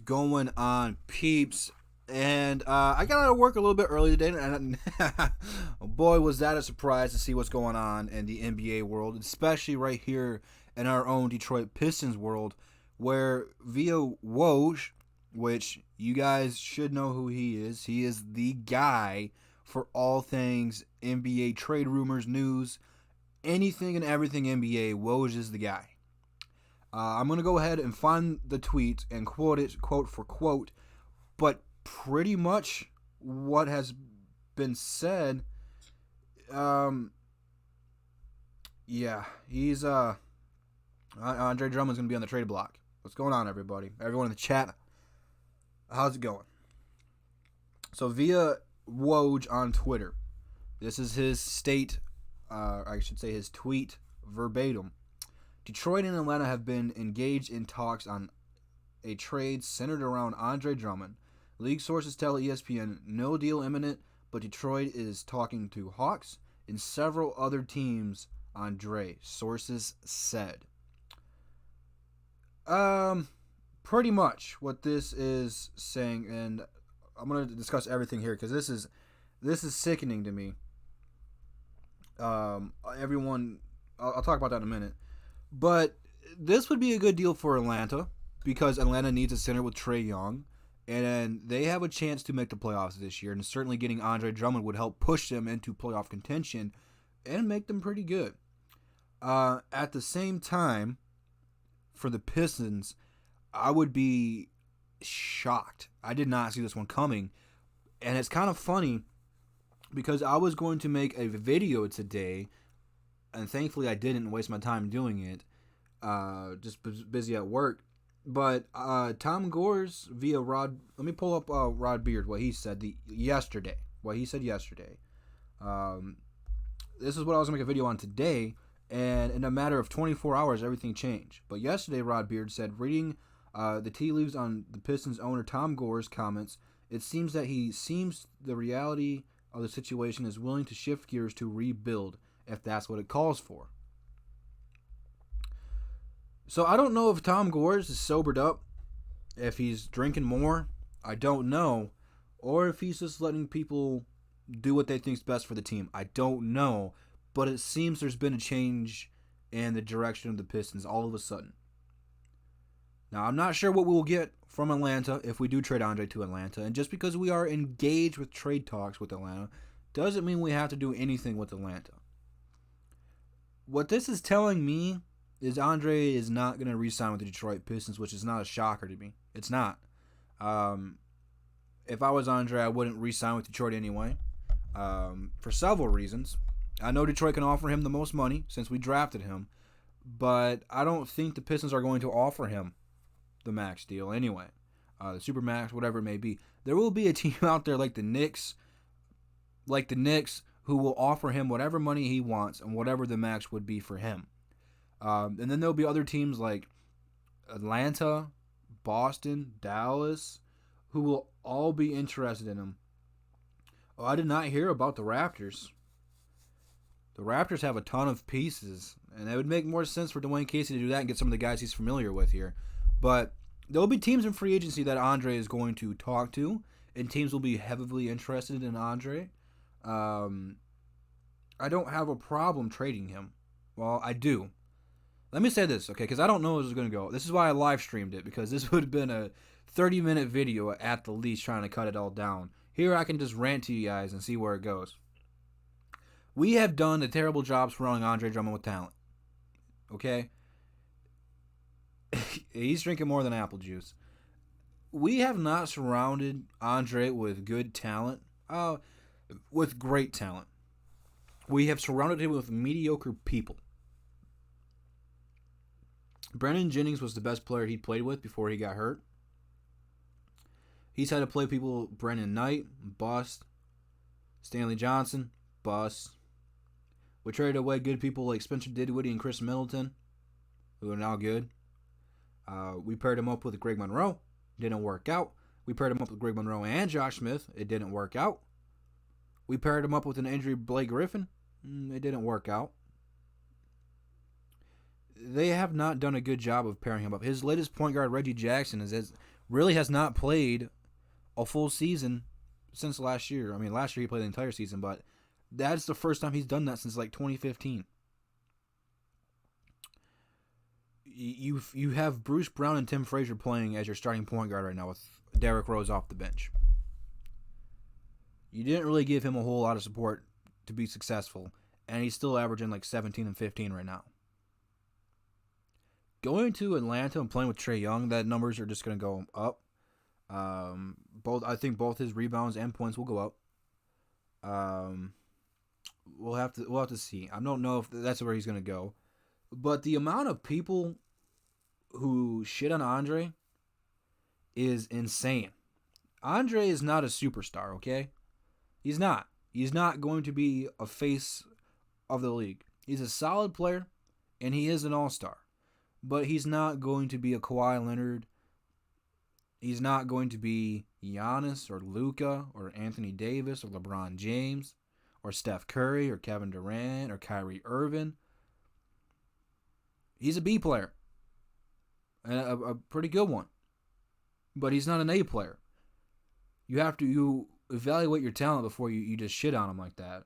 going on, peeps? And I got out of work a little bit early today, and boy, was that a surprise to see what's going on in the NBA world, especially right here in our own Detroit Pistons world, where via Woj, which you guys should know who he is the guy for all things NBA trade rumors, news, anything and everything NBA. Woj is the guy. I'm going to go ahead and find the tweet and quote it quote for quote, but pretty much what has been said, yeah, he's, Andre Drummond's going to be on the trade block. What's going on, everybody? Everyone in the chat, how's it going? So via Woj on Twitter, this is his I should say his tweet verbatim. Detroit and Atlanta have been engaged in talks on a trade centered around Andre Drummond. League sources tell ESPN no deal imminent, but Detroit is talking to Hawks and several other teams. Andre, sources said. Pretty much what this is saying, and I'm gonna discuss everything here because this is sickening to me. Everyone, I'll talk about that in a minute. But this would be a good deal for Atlanta because Atlanta needs a center with Trae Young, and they have a chance to make the playoffs this year. And certainly getting Andre Drummond would help push them into playoff contention and make them pretty good. At the same time, for the Pistons, I would be shocked. I did not see this one coming. And it's kind of funny because I was going to make a video today, and thankfully I didn't waste my time doing it. Just busy at work. But Tom Gores via Rod. Let me pull up Rod Beard, what he said yesterday. This is what I was going to make a video on today. And in a matter of 24 hours, everything changed. But yesterday, Rod Beard said, reading the tea leaves on the Pistons owner Tom Gore's comments, it seems that the reality of the situation is willing to shift gears to rebuild, if that's what it calls for. So I don't know if Tom Gores is sobered up, if he's drinking more, I don't know, or if he's just letting people do what they think's best for the team. I don't know, but it seems there's been a change in the direction of the Pistons all of a sudden. Now, I'm not sure what we'll get from Atlanta if we do trade Andre to Atlanta, and just because we are engaged with trade talks with Atlanta doesn't mean we have to do anything with Atlanta. What this is telling me is Andre is not going to re-sign with the Detroit Pistons, which is not a shocker to me. It's not. If I was Andre, I wouldn't re-sign with Detroit anyway, for several reasons. I know Detroit can offer him the most money since we drafted him, but I don't think the Pistons are going to offer him the max deal anyway. The super max, whatever it may be. There will be a team out there like the Knicks, who will offer him whatever money he wants and whatever the max would be for him. And then there'll be other teams like Atlanta, Boston, Dallas, who will all be interested in him. Oh, I did not hear about the Raptors. The Raptors have a ton of pieces, and it would make more sense for Dwayne Casey to do that and get some of the guys he's familiar with here. But there'll be teams in free agency that Andre is going to talk to, and teams will be heavily interested in Andre. I don't have a problem trading him. Well, I do. Let me say this, okay, because I don't know how this is going to go. This is why I live streamed it, because this would have been a 30-minute video at the least trying to cut it all down. Here I can just rant to you guys and see where it goes. We have done a terrible job surrounding Andre Drummond with talent. Okay? He's drinking more than apple juice. We have not surrounded Andre with good talent, with great talent. We have surrounded him with mediocre people. Brandon Jennings was the best player he played with before he got hurt. He's had to play people, Brandon Knight, bust. Stanley Johnson, bust. We traded away good people like Spencer Dinwiddie and Chris Middleton, who are now good. We paired him up with Greg Monroe. Didn't work out. We paired him up with Greg Monroe and Josh Smith. It didn't work out. We paired him up with an injury Blake Griffin. It didn't work out. They have not done a good job of pairing him up. His latest point guard, Reggie Jackson, is as really has not played a full season since last year. I mean, last year he played the entire season, but that's the first time he's done that since like 2015. You have Bruce Brown and Tim Frazier playing as your starting point guard right now with Derrick Rose off the bench. You didn't really give him a whole lot of support to be successful, and he's still averaging like 17 and 15 right now. Going to Atlanta and playing with Trae Young, that numbers are just going to go up. I think both his rebounds and points will go up. We'll have to see. I don't know if that's where he's going to go, but the amount of people who shit on Andre is insane. Andre is not a superstar, okay? He's not. He's not going to be a face of the league. He's a solid player, and he is an all-star. But he's not going to be a Kawhi Leonard. He's not going to be Giannis or Luka or Anthony Davis or LeBron James or Steph Curry or Kevin Durant or Kyrie Irving. He's a B player. And a pretty good one. But he's not an A player. You evaluate your talent before you just shit on him like that.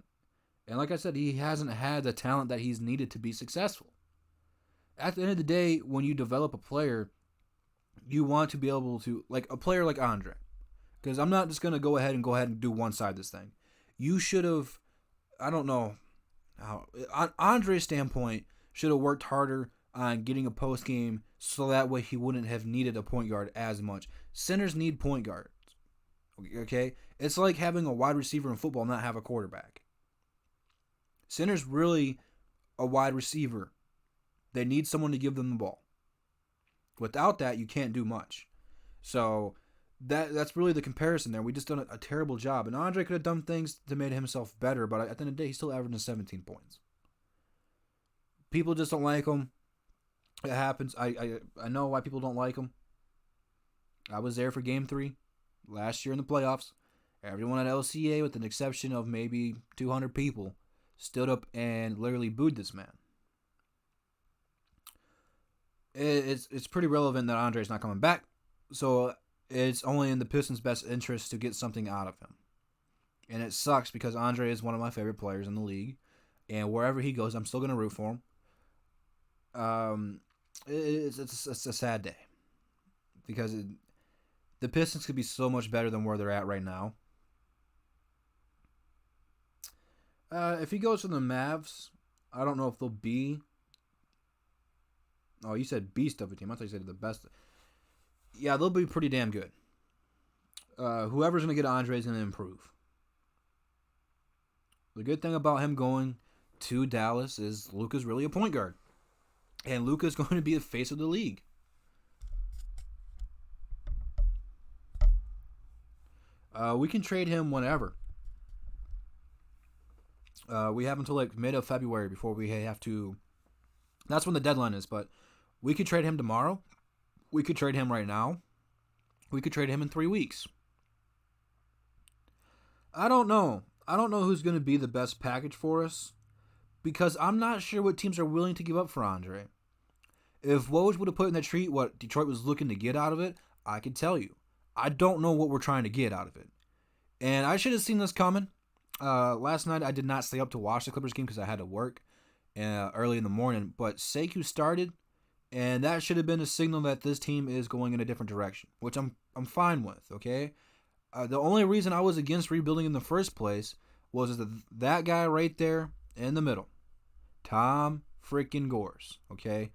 And like I said, he hasn't had the talent that he's needed to be successful. At the end of the day, when you develop a player, you want to be able to, like a player like Andre. Because I'm not just going to go ahead and do one side of this thing. You should have, I don't know, on Andre's standpoint, should have worked harder on getting a post game so that way he wouldn't have needed a point guard as much. Centers need point guards. Okay? It's like having a wide receiver in football and not have a quarterback. Center's really a wide receiver. They need someone to give them the ball. Without that, you can't do much. So that's really the comparison there. We just done a terrible job. And Andre could have done things to make himself better, but at the end of the day, he's still averaging 17 points. People just don't like him. It happens. I know why people don't like him. I was there for Game 3 last year in the playoffs. Everyone at LCA, with an exception of maybe 200 people, stood up and literally booed this man. It's pretty relevant that Andre's not coming back, so it's only in the Pistons' best interest to get something out of him. And it sucks because Andre is one of my favorite players in the league, and wherever he goes, I'm still going to root for him. It's a sad day because the Pistons could be so much better than where they're at right now. If he goes to the Mavs, I don't know if they'll be. Oh, you said beast of a team. I thought you said the best. Yeah, they'll be pretty damn good. Whoever's going to get Andre is going to improve. The good thing about him going to Dallas is Luka's really a point guard. And Luka's going to be the face of the league. We can trade him whenever. We have until like mid of February before we have to. That's when the deadline is, but we could trade him tomorrow. We could trade him right now. We could trade him in 3 weeks. I don't know. I don't know who's going to be the best package for us because I'm not sure what teams are willing to give up for Andre. If Woj would have put in the treat what Detroit was looking to get out of it, I could tell you. I don't know what we're trying to get out of it. And I should have seen this coming. Last night I did not stay up to watch the Clippers game because I had to work early in the morning. But Sekou started, and that should have been a signal that this team is going in a different direction, which I'm fine with. Okay, the only reason I was against rebuilding in the first place was that guy right there in the middle, Tom freaking Gores. Okay,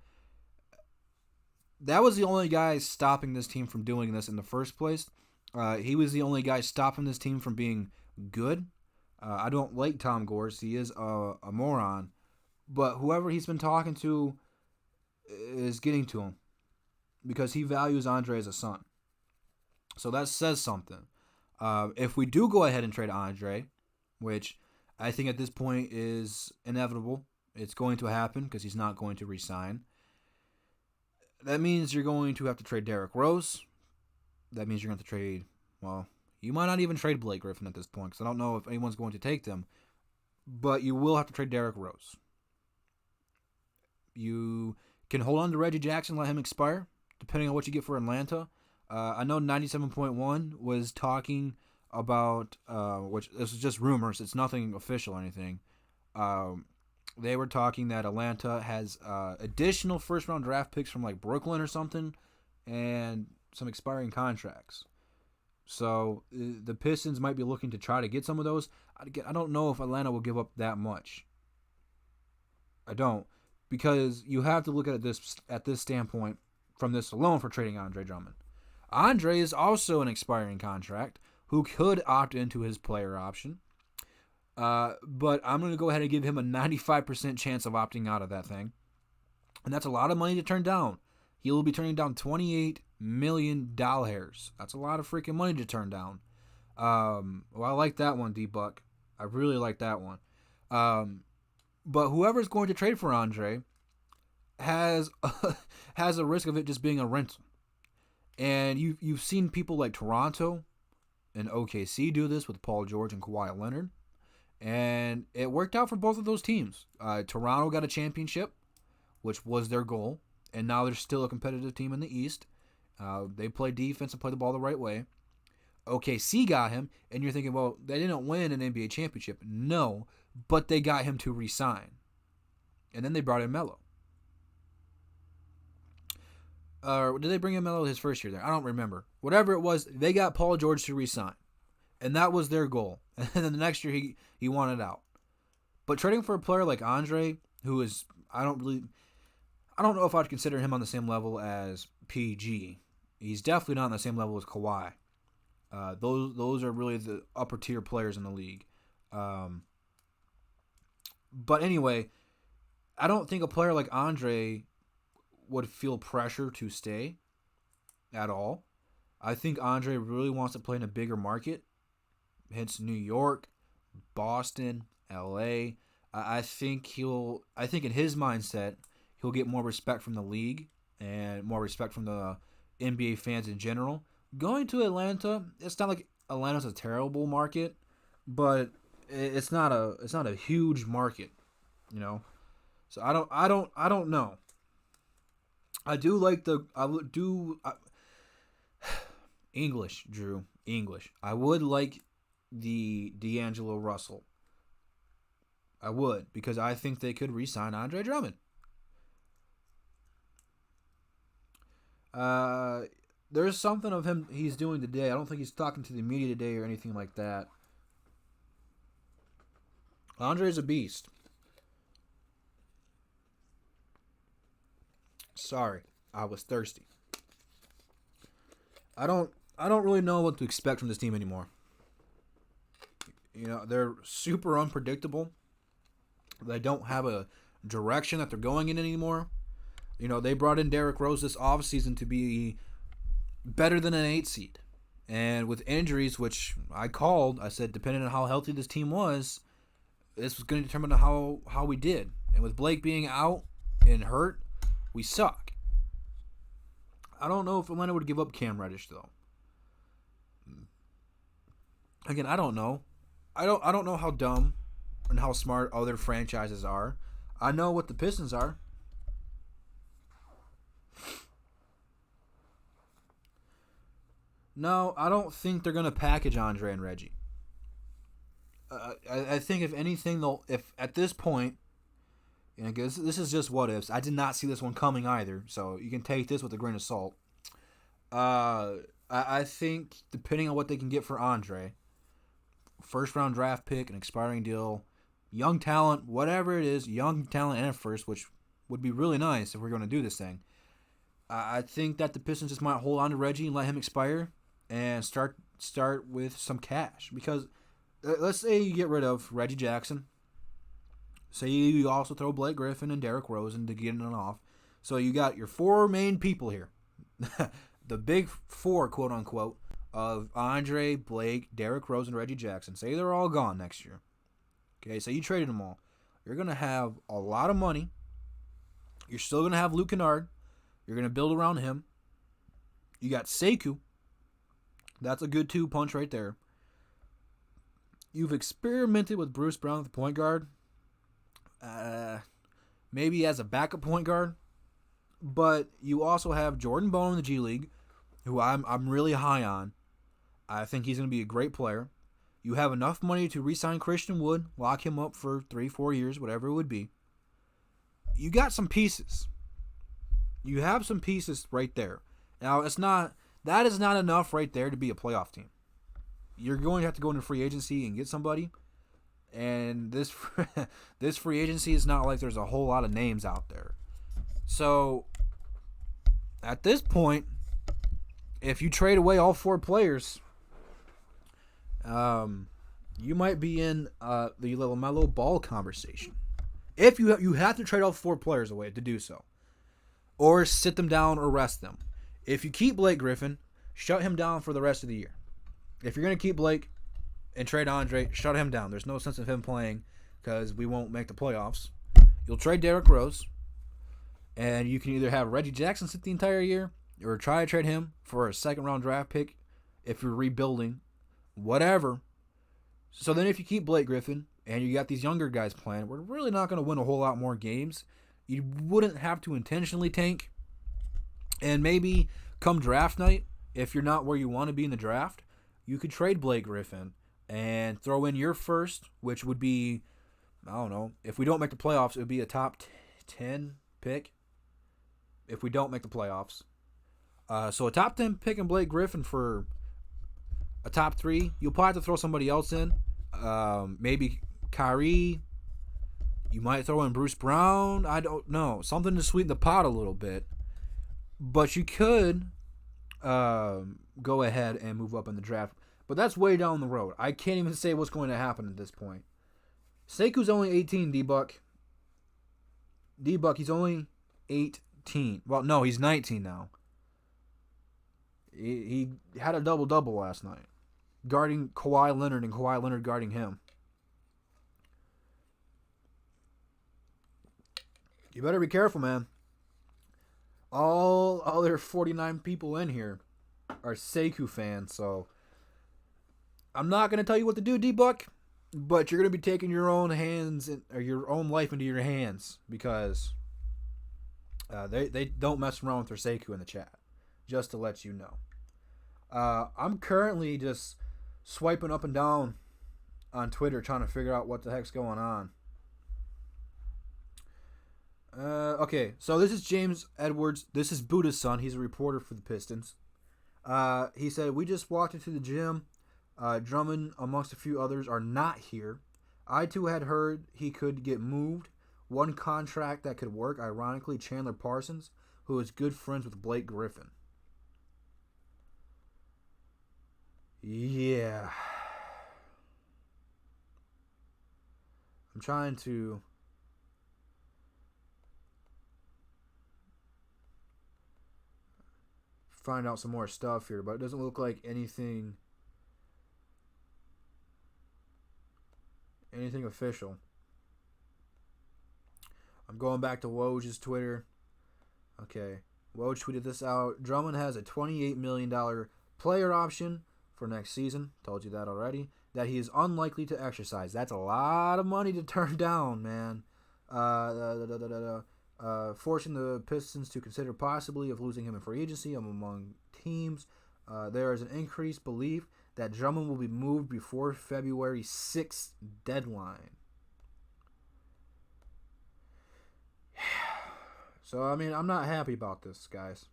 that was the only guy stopping this team from doing this in the first place. He was the only guy stopping this team from being good. I don't like Tom Gores. He is a moron. But whoever he's been talking to is getting to him because he values Andre as a son. So that says something. If we do go ahead and trade Andre, which I think at this point is inevitable, it's going to happen because he's not going to resign. That means you're going to have to trade Derrick Rose. That means you're going to trade, well, you might not even trade Blake Griffin at this point because I don't know if anyone's going to take them. But you will have to trade Derrick Rose. You can hold on to Reggie Jackson, let him expire, depending on what you get for Atlanta. I know 97.1 was talking about, which this is just rumors. It's nothing official or anything. They were talking that Atlanta has additional first round draft picks from like Brooklyn or something, and some expiring contracts. So the Pistons might be looking to try to get some of those. I don't know if Atlanta will give up that much. I don't, because you have to look at this standpoint from this alone for trading Andre Drummond. Andre is also an expiring contract who could opt into his player option. But I'm going to go ahead and give him a 95% chance of opting out of that thing. And that's a lot of money to turn down. He will be turning down $28 million. That's a lot of freaking money to turn down. Well, I like that one, D-Buck. I really like that one. But whoever's going to trade for Andre has a risk of it just being a rental. And you've seen people like Toronto and OKC do this with Paul George and Kawhi Leonard. And it worked out for both of those teams. Toronto got a championship, which was their goal. And now they're still a competitive team in the East. They play defense and play the ball the right way. OKC got him, and you're thinking, well, they didn't win an NBA championship. No, but they got him to resign. And then they brought in Melo. Did they bring in Melo his first year there? I don't remember. Whatever it was, they got Paul George to resign. And that was their goal. And then the next year, he wanted out. But trading for a player like Andre, who is, I don't know if I'd consider him on the same level as PG. He's definitely not on the same level as Kawhi. Those are really the upper tier players in the league. But anyway, I don't think a player like Andre would feel pressure to stay at all. I think Andre really wants to play in a bigger market, hence New York, Boston, LA. I think in his mindset, he'll get more respect from the league and more respect from the NBA fans in general. Going to Atlanta, it's not like Atlanta's a terrible market, but it's not a huge market, you know. So I don't know. English, Drew. English. I would like the D'Angelo Russell. I would, because I think they could re-sign Andre Drummond. There's something of him he's doing today. I don't think he's talking to the media today or anything like that. Andre's a beast. Sorry, I was thirsty. I don't really know what to expect from this team anymore. You know, they're super unpredictable. They don't have a direction that they're going in anymore. You know, they brought in Derrick Rose this offseason to be better than an 8 seed. And with injuries, which I said, depending on how healthy this team was, this was going to determine how we did. And with Blake being out and hurt, we suck. I don't know if Atlanta would give up Cam Reddish, though. Again, I don't know. I don't know how dumb and how smart other franchises are. I know what the Pistons are. No, I don't think they're going to package Andre and Reggie. I think if anything, if at this point, you know, this is just what ifs. I did not see this one coming either, so you can take this with a grain of salt. I think depending on what they can get for Andre, first round draft pick, an expiring deal, young talent, whatever it is, young talent and a first, which would be really nice if we're going to do this thing. I think that the Pistons just might hold on to Reggie and let him expire and start with some cash. Because let's say you get rid of Reggie Jackson. Say you also throw Blake Griffin and Derrick Rose into getting it off. So you got your 4 main people here. The big 4, quote unquote, of Andre, Blake, Derrick Rose, and Reggie Jackson. Say they're all gone next year. Okay, so you traded them all. You're going to have a lot of money. You're still going to have Luke Kennard. You're going to build around him. You got Sekou. That's a good 2-punch right there. You've experimented with Bruce Brown at the point guard. Maybe as a backup point guard. But you also have Jordan Bone in the G League. who I'm really high on. I think he's going to be a great player. You have enough money to re-sign Christian Wood, lock him up for 3-4 years, whatever it would be. You got some pieces. You have some pieces right there. Now, that is not enough right there to be a playoff team. You're going to have to go into free agency and get somebody. And this this free agency is not like there's a whole lot of names out there. So, at this point, if you trade away all 4 players, you might be in the LaMelo Ball conversation. If you have to trade all 4 players away to do so, or sit them down or rest them. If you keep Blake Griffin, shut him down for the rest of the year. If you're gonna keep Blake and trade Andre, shut him down. There's no sense of him playing because we won't make the playoffs. You'll trade Derrick Rose, and you can either have Reggie Jackson sit the entire year or try to trade him for a second-round draft pick if you're rebuilding, whatever. So then if you keep Blake Griffin and you got these younger guys playing, we're really not going to win a whole lot more games. You wouldn't have to intentionally tank. And maybe come draft night, if you're not where you want to be in the draft, you could trade Blake Griffin and throw in your first, which would be, I don't know, if we don't make the playoffs, it would be a top 10 pick if we don't make the playoffs. So a top 10 pick in Blake Griffin for a top 3. You'll probably have to throw somebody else in. Maybe Kyrie. You might throw in Bruce Brown. I don't know. Something to sweeten the pot a little bit. But you could go ahead and move up in the draft. But that's way down the road. I can't even say what's going to happen at this point. Seku's only 18, D-Buck. D-Buck, he's only 18. Well, no, he's 19 now. He had a double-double last night, guarding Kawhi Leonard and Kawhi Leonard guarding him. You better be careful, man. All other 49 people in here are Sekou fans, so I'm not going to tell you what to do, D-Buck, but you're going to be taking your own hands or your own life into your hands because they don't mess around with their Sekou in the chat, just to let you know. I'm currently just swiping up and down on Twitter trying to figure out what the heck's going on. Okay, so this is James Edwards. This is Buddha's son. He's a reporter for the Pistons. He said, we just walked into the gym. Drummond, amongst a few others, are not here. I, too, had heard he could get moved. One contract that could work, ironically, Chandler Parsons, who is good friends with Blake Griffin. Yeah. I'm trying to find out some more stuff here, but it doesn't look like anything official. I'm going back to Woj's Twitter. Okay. Woj tweeted this out. Drummond has a $28 million player option for next season. Told you that already. That he is unlikely to exercise. That's a lot of money to turn down, man. Forcing the Pistons to consider possibly of losing him in free agency among teams. There is an increased belief that Drummond will be moved before February 6th deadline. So, I mean, I'm not happy about this, guys.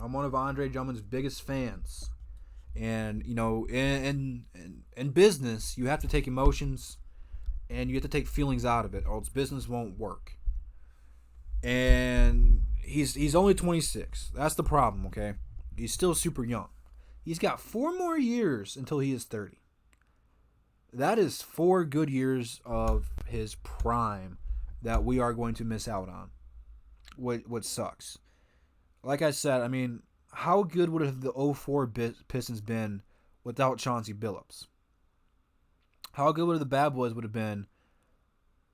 I'm one of Andre Drummond's biggest fans. And, you know, in business, you have to take emotions and you have to take feelings out of it, or else business won't work. And he's only 26. That's the problem, okay? He's still super young. He's got 4 more years until he is 30. That is 4 good years of his prime that we are going to miss out on. What sucks. Like I said, I mean, how good would have the 04 Pistons been without Chauncey Billups? How good would the Bad Boys would have been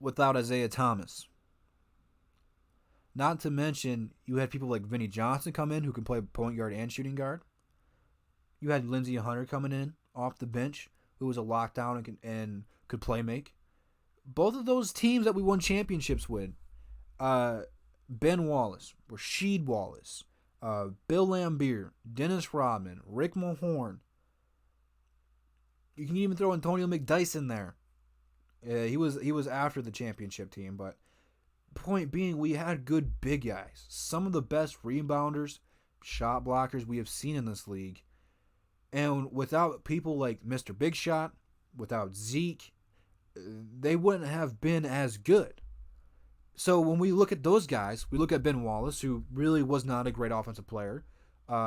without Isaiah Thomas? Not to mention, you had people like Vinnie Johnson come in who can play point guard and shooting guard. You had Lindsey Hunter coming in off the bench who was a lockdown and could play make. Both of those teams that we won championships with, Ben Wallace, Rasheed Wallace, Bill Laimbeer, Dennis Rodman, Rick Mahorn. You can even throw Antonio McDyess in there. He was after the championship team, but point being, we had good big guys. Some of the best rebounders, shot blockers we have seen in this league. And without people like Mr. Big Shot, without Zeke, they wouldn't have been as good. So when we look at those guys, we look at Ben Wallace, who really was not a great offensive player.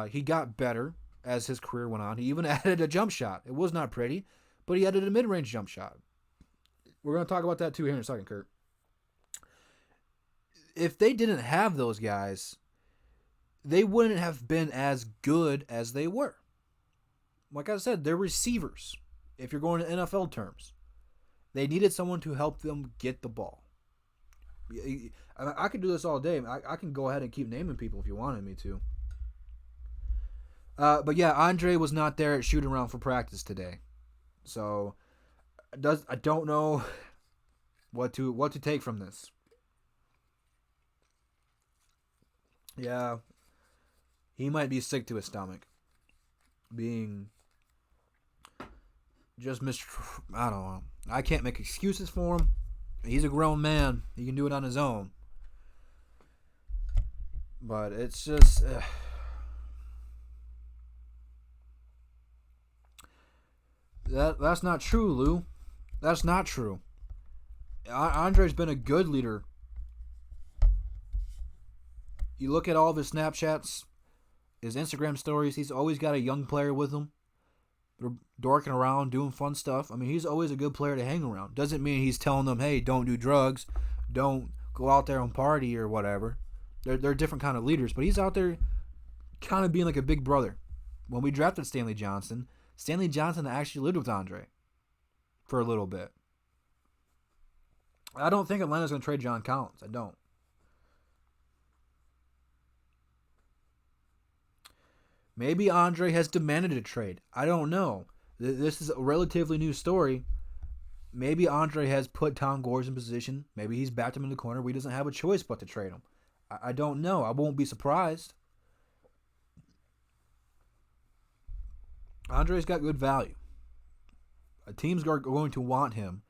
He got better as his career went on. He even added a jump shot. It was not pretty, but he added a mid-range jump shot. We're going to talk about that too here in a second, Kurt. If they didn't have those guys, they wouldn't have been as good as they were. Like I said, they're receivers, if you're going to NFL terms. They needed someone to help them get the ball. I could do this all day. I can go ahead and keep naming people if you wanted me to. But yeah, Andre was not there at shoot around for practice today. So I don't know what to take from this. Yeah, he might be sick to his stomach. Being just I don't know. I can't make excuses for him. He's a grown man. He can do it on his own. But it's just... That's not true, Lou. That's not true. Andre's been a good leader. You look at all of his Snapchats, his Instagram stories, he's always got a young player with him. They're dorking around, doing fun stuff. I mean, he's always a good player to hang around. Doesn't mean he's telling them, hey, don't do drugs, don't go out there and party or whatever. They're different kind of leaders, but he's out there kind of being like a big brother. When we drafted Stanley Johnson actually lived with Andre for a little bit. I don't think Atlanta's going to trade John Collins. I don't. Maybe Andre has demanded a trade. I don't know. This is a relatively new story. Maybe Andre has put Tom Gores in position. Maybe he's backed him in the corner where he doesn't have a choice but to trade him. I don't know. I won't be surprised. Andre's got good value. Teams are going to want him.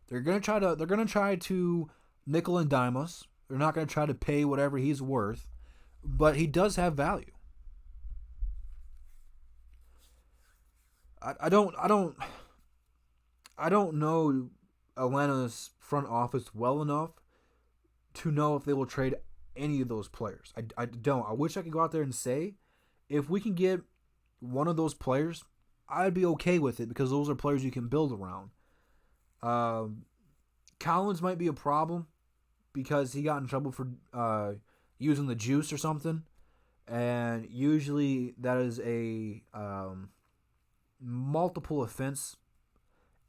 They're going to try to nickel and dime us. They're not going to try to pay whatever he's worth, but he does have value. I don't know Atlanta's front office well enough to know if they will trade any of those players. I don't. I wish I could go out there and say, if we can get one of those players, I'd be okay with it because those are players you can build around. Collins might be a problem because he got in trouble for using the juice or something, and usually that is a multiple offense.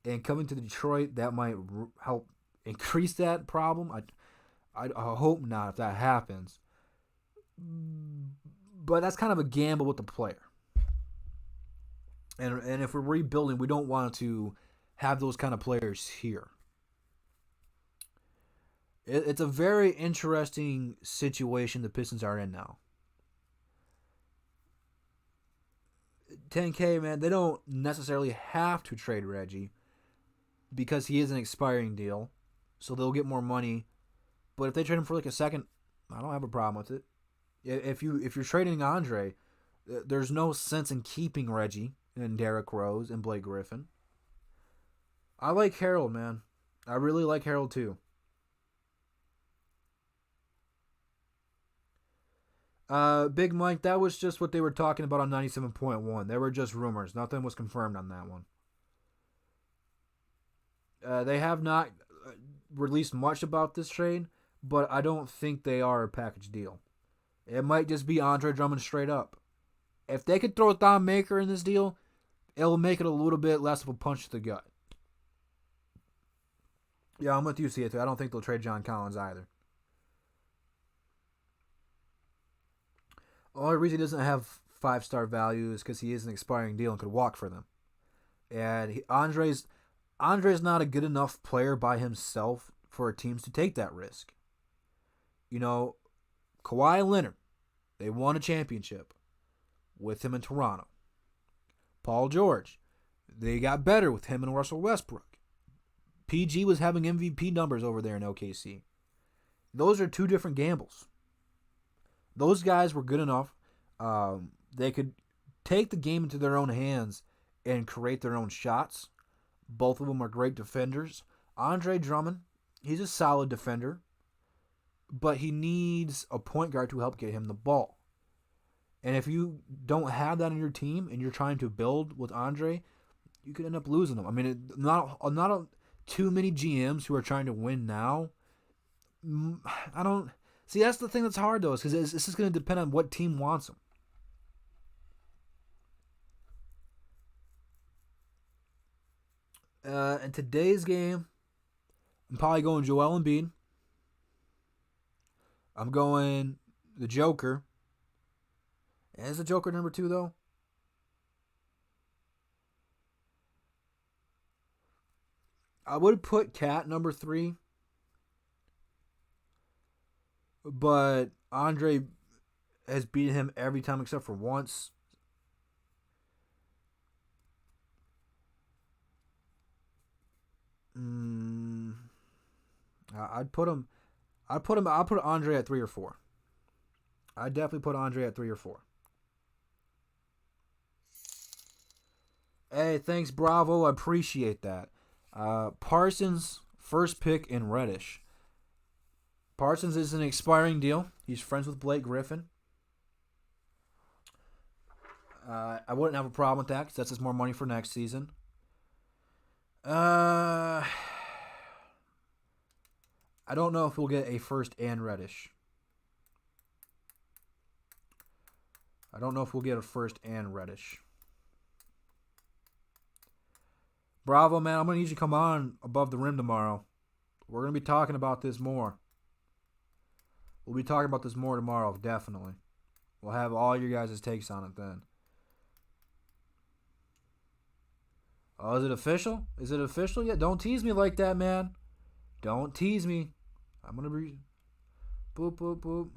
And coming to Detroit, that might help increase that problem. I hope not if that happens. But that's kind of a gamble with the player. And if we're rebuilding, we don't want to have those kind of players here. It's a very interesting situation the Pistons are in now. 10K, man, they don't necessarily have to trade Reggie because he is an expiring deal, so they'll get more money. But if they trade him for like a second, I don't have a problem with it. If you're trading Andre, there's no sense in keeping Reggie and Derrick Rose and Blake Griffin. I like Harold, man. I really like Harold too. Big Mike, that was just what they were talking about on 97.1. They were just rumors. Nothing was confirmed on that one. They have not released much about this trade, but I don't think they are a package deal. It might just be Andre Drummond straight up. If they could throw Thon Maker in this deal, it'll make it a little bit less of a punch to the gut. Yeah, I'm with you, CA2. I don't think they'll trade John Collins either. The only reason he doesn't have 5-star value is because he is an expiring deal and could walk for them. And Andre's not a good enough player by himself for teams to take that risk. You know, Kawhi Leonard, They won a championship with him in Toronto. Paul George, they got better with him and Russell Westbrook. PG was having MVP numbers over there in OKC. Those are two different gambles. Those guys were good enough. They could take the game into their own hands and create their own shots. Both of them are great defenders. Andre Drummond, he's a solid defender, but he needs a point guard to help get him the ball. And if you don't have that on your team and you're trying to build with Andre, you could end up losing him. I mean, not too many GMs who are trying to win now. I don't see. That's the thing that's hard though, is because this is going to depend on what team wants him. In today's game, I'm probably going Joel Embiid. I'm going the Joker. Is the Joker number 2 though? I would put Cat number 3, but Andre has beaten him every time except for once. I'd put him. I'll put Andre at 3 or 4. I'd definitely put Andre at 3 or 4. Hey, thanks, Bravo. I appreciate that. Parsons, first pick in Reddish. Parsons is an expiring deal. He's friends with Blake Griffin. I wouldn't have a problem with that because that's just more money for next season. I don't know if we'll get a first and Reddish. Bravo, man. I'm going to need you to come on above the rim tomorrow. We're going to be talking about this more. We'll be talking about this more tomorrow, definitely. We'll have all your guys' takes on it then. Oh, is it official? Is it official yet? Don't tease me like that, man. Don't tease me. I'm going to be... Boop, boop, boop.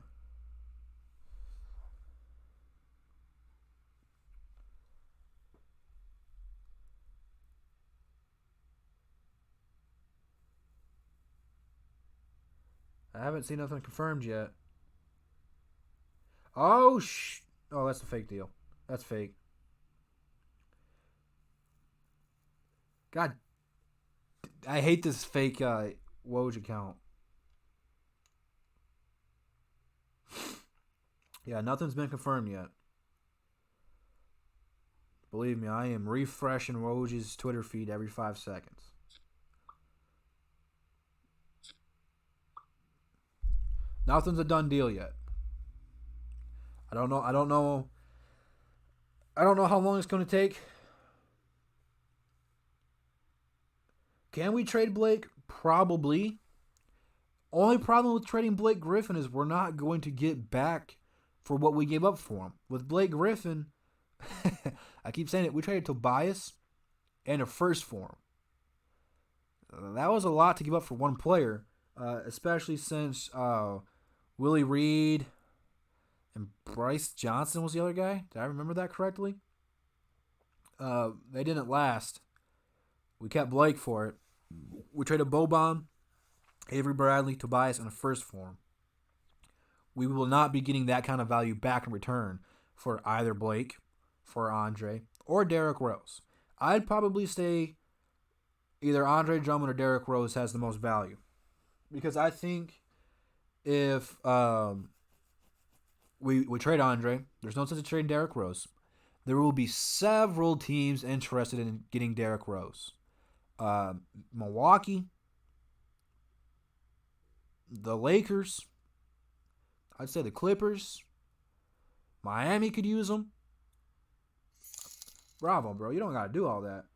I haven't seen nothing confirmed yet. Oh, oh, that's a fake deal. That's fake. God, I hate this fake Woj account. Yeah, nothing's been confirmed yet. Believe me, I am refreshing Woj's Twitter feed every 5 seconds. Nothing's a done deal yet. I don't know how long it's going to take. Can we trade Blake? Probably. Only problem with trading Blake Griffin is we're not going to get back for what we gave up for him. With Blake Griffin, I keep saying it, we traded Tobias and a first for him. That was a lot to give up for one player, especially since Willie Reed and Bryce Johnson was the other guy. Did I remember that correctly? They didn't last. We kept Blake for it. We traded Boban, Avery Bradley, Tobias, and a first for him. We will not be getting that kind of value back in return for either Blake, for Andre, or Derrick Rose. I'd probably say either Andre Drummond or Derrick Rose has the most value. Because I think if we trade Andre, there's no sense in trading Derrick Rose. There will be several teams interested in getting Derrick Rose. Milwaukee, the Lakers, I'd say the Clippers, Miami could use them. Bravo, bro. You don't got to do all that.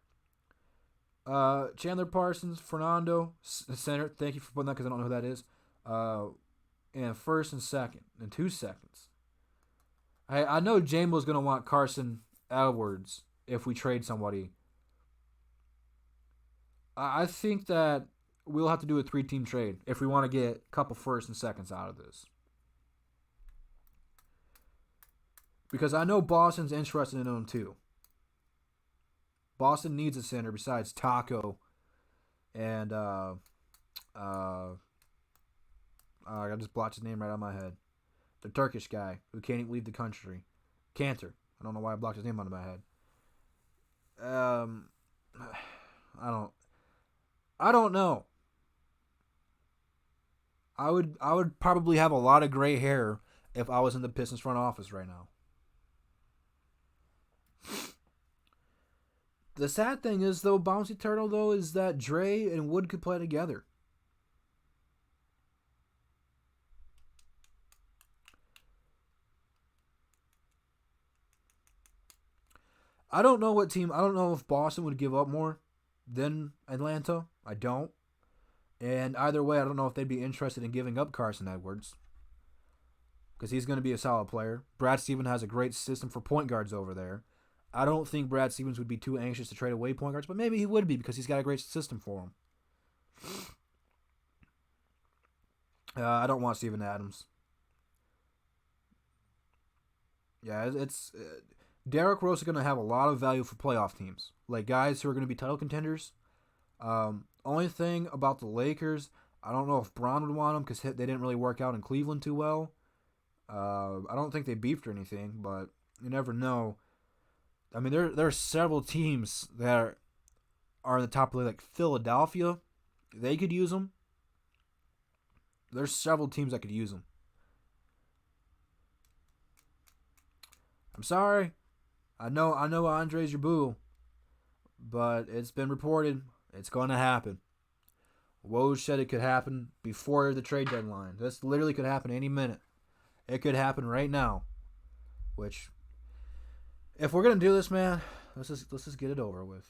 Chandler Parsons, Fernando, center. Thank you for putting that because I don't know who that is. And first and second in 2 seconds. I know Jamo's going to want Carson Edwards if we trade somebody. I think that we'll have to do a 3-team trade if we want to get a couple first and seconds out of this. Because I know Boston's interested in him too. Boston needs a center besides Taco and I just blocked his name right out of my head. The Turkish guy who can't even leave the country. Cantor. I don't know why I blocked his name out of my head. I don't know. I would probably have a lot of gray hair if I was in the Pistons front office right now. The sad thing is, though, Bouncy Turtle, though, is that Dre and Wood could play together. I don't know if Boston would give up more than Atlanta. I don't. And either way, I don't know if they'd be interested in giving up Carson Edwards. Because he's going to be a solid player. Brad Stevens has a great system for point guards over there. I don't think Brad Stevens would be too anxious to trade away point guards, but maybe he would be because he's got a great system for him. I don't want Steven Adams. Yeah, it's Derrick Rose is going to have a lot of value for playoff teams, like guys who are going to be title contenders. Only thing about the Lakers, I don't know if Braun would want him because they didn't really work out in Cleveland too well. I don't think they beefed or anything, but you never know. I mean, there are several teams that are in the top of the league, like Philadelphia. They could use them. There's several teams that could use them. I'm sorry. I know Andre's your boo, but it's been reported it's going to happen. Woj said it could happen before the trade deadline. This literally could happen any minute. It could happen right now. Which, if we're gonna do this, man, let's just get it over with.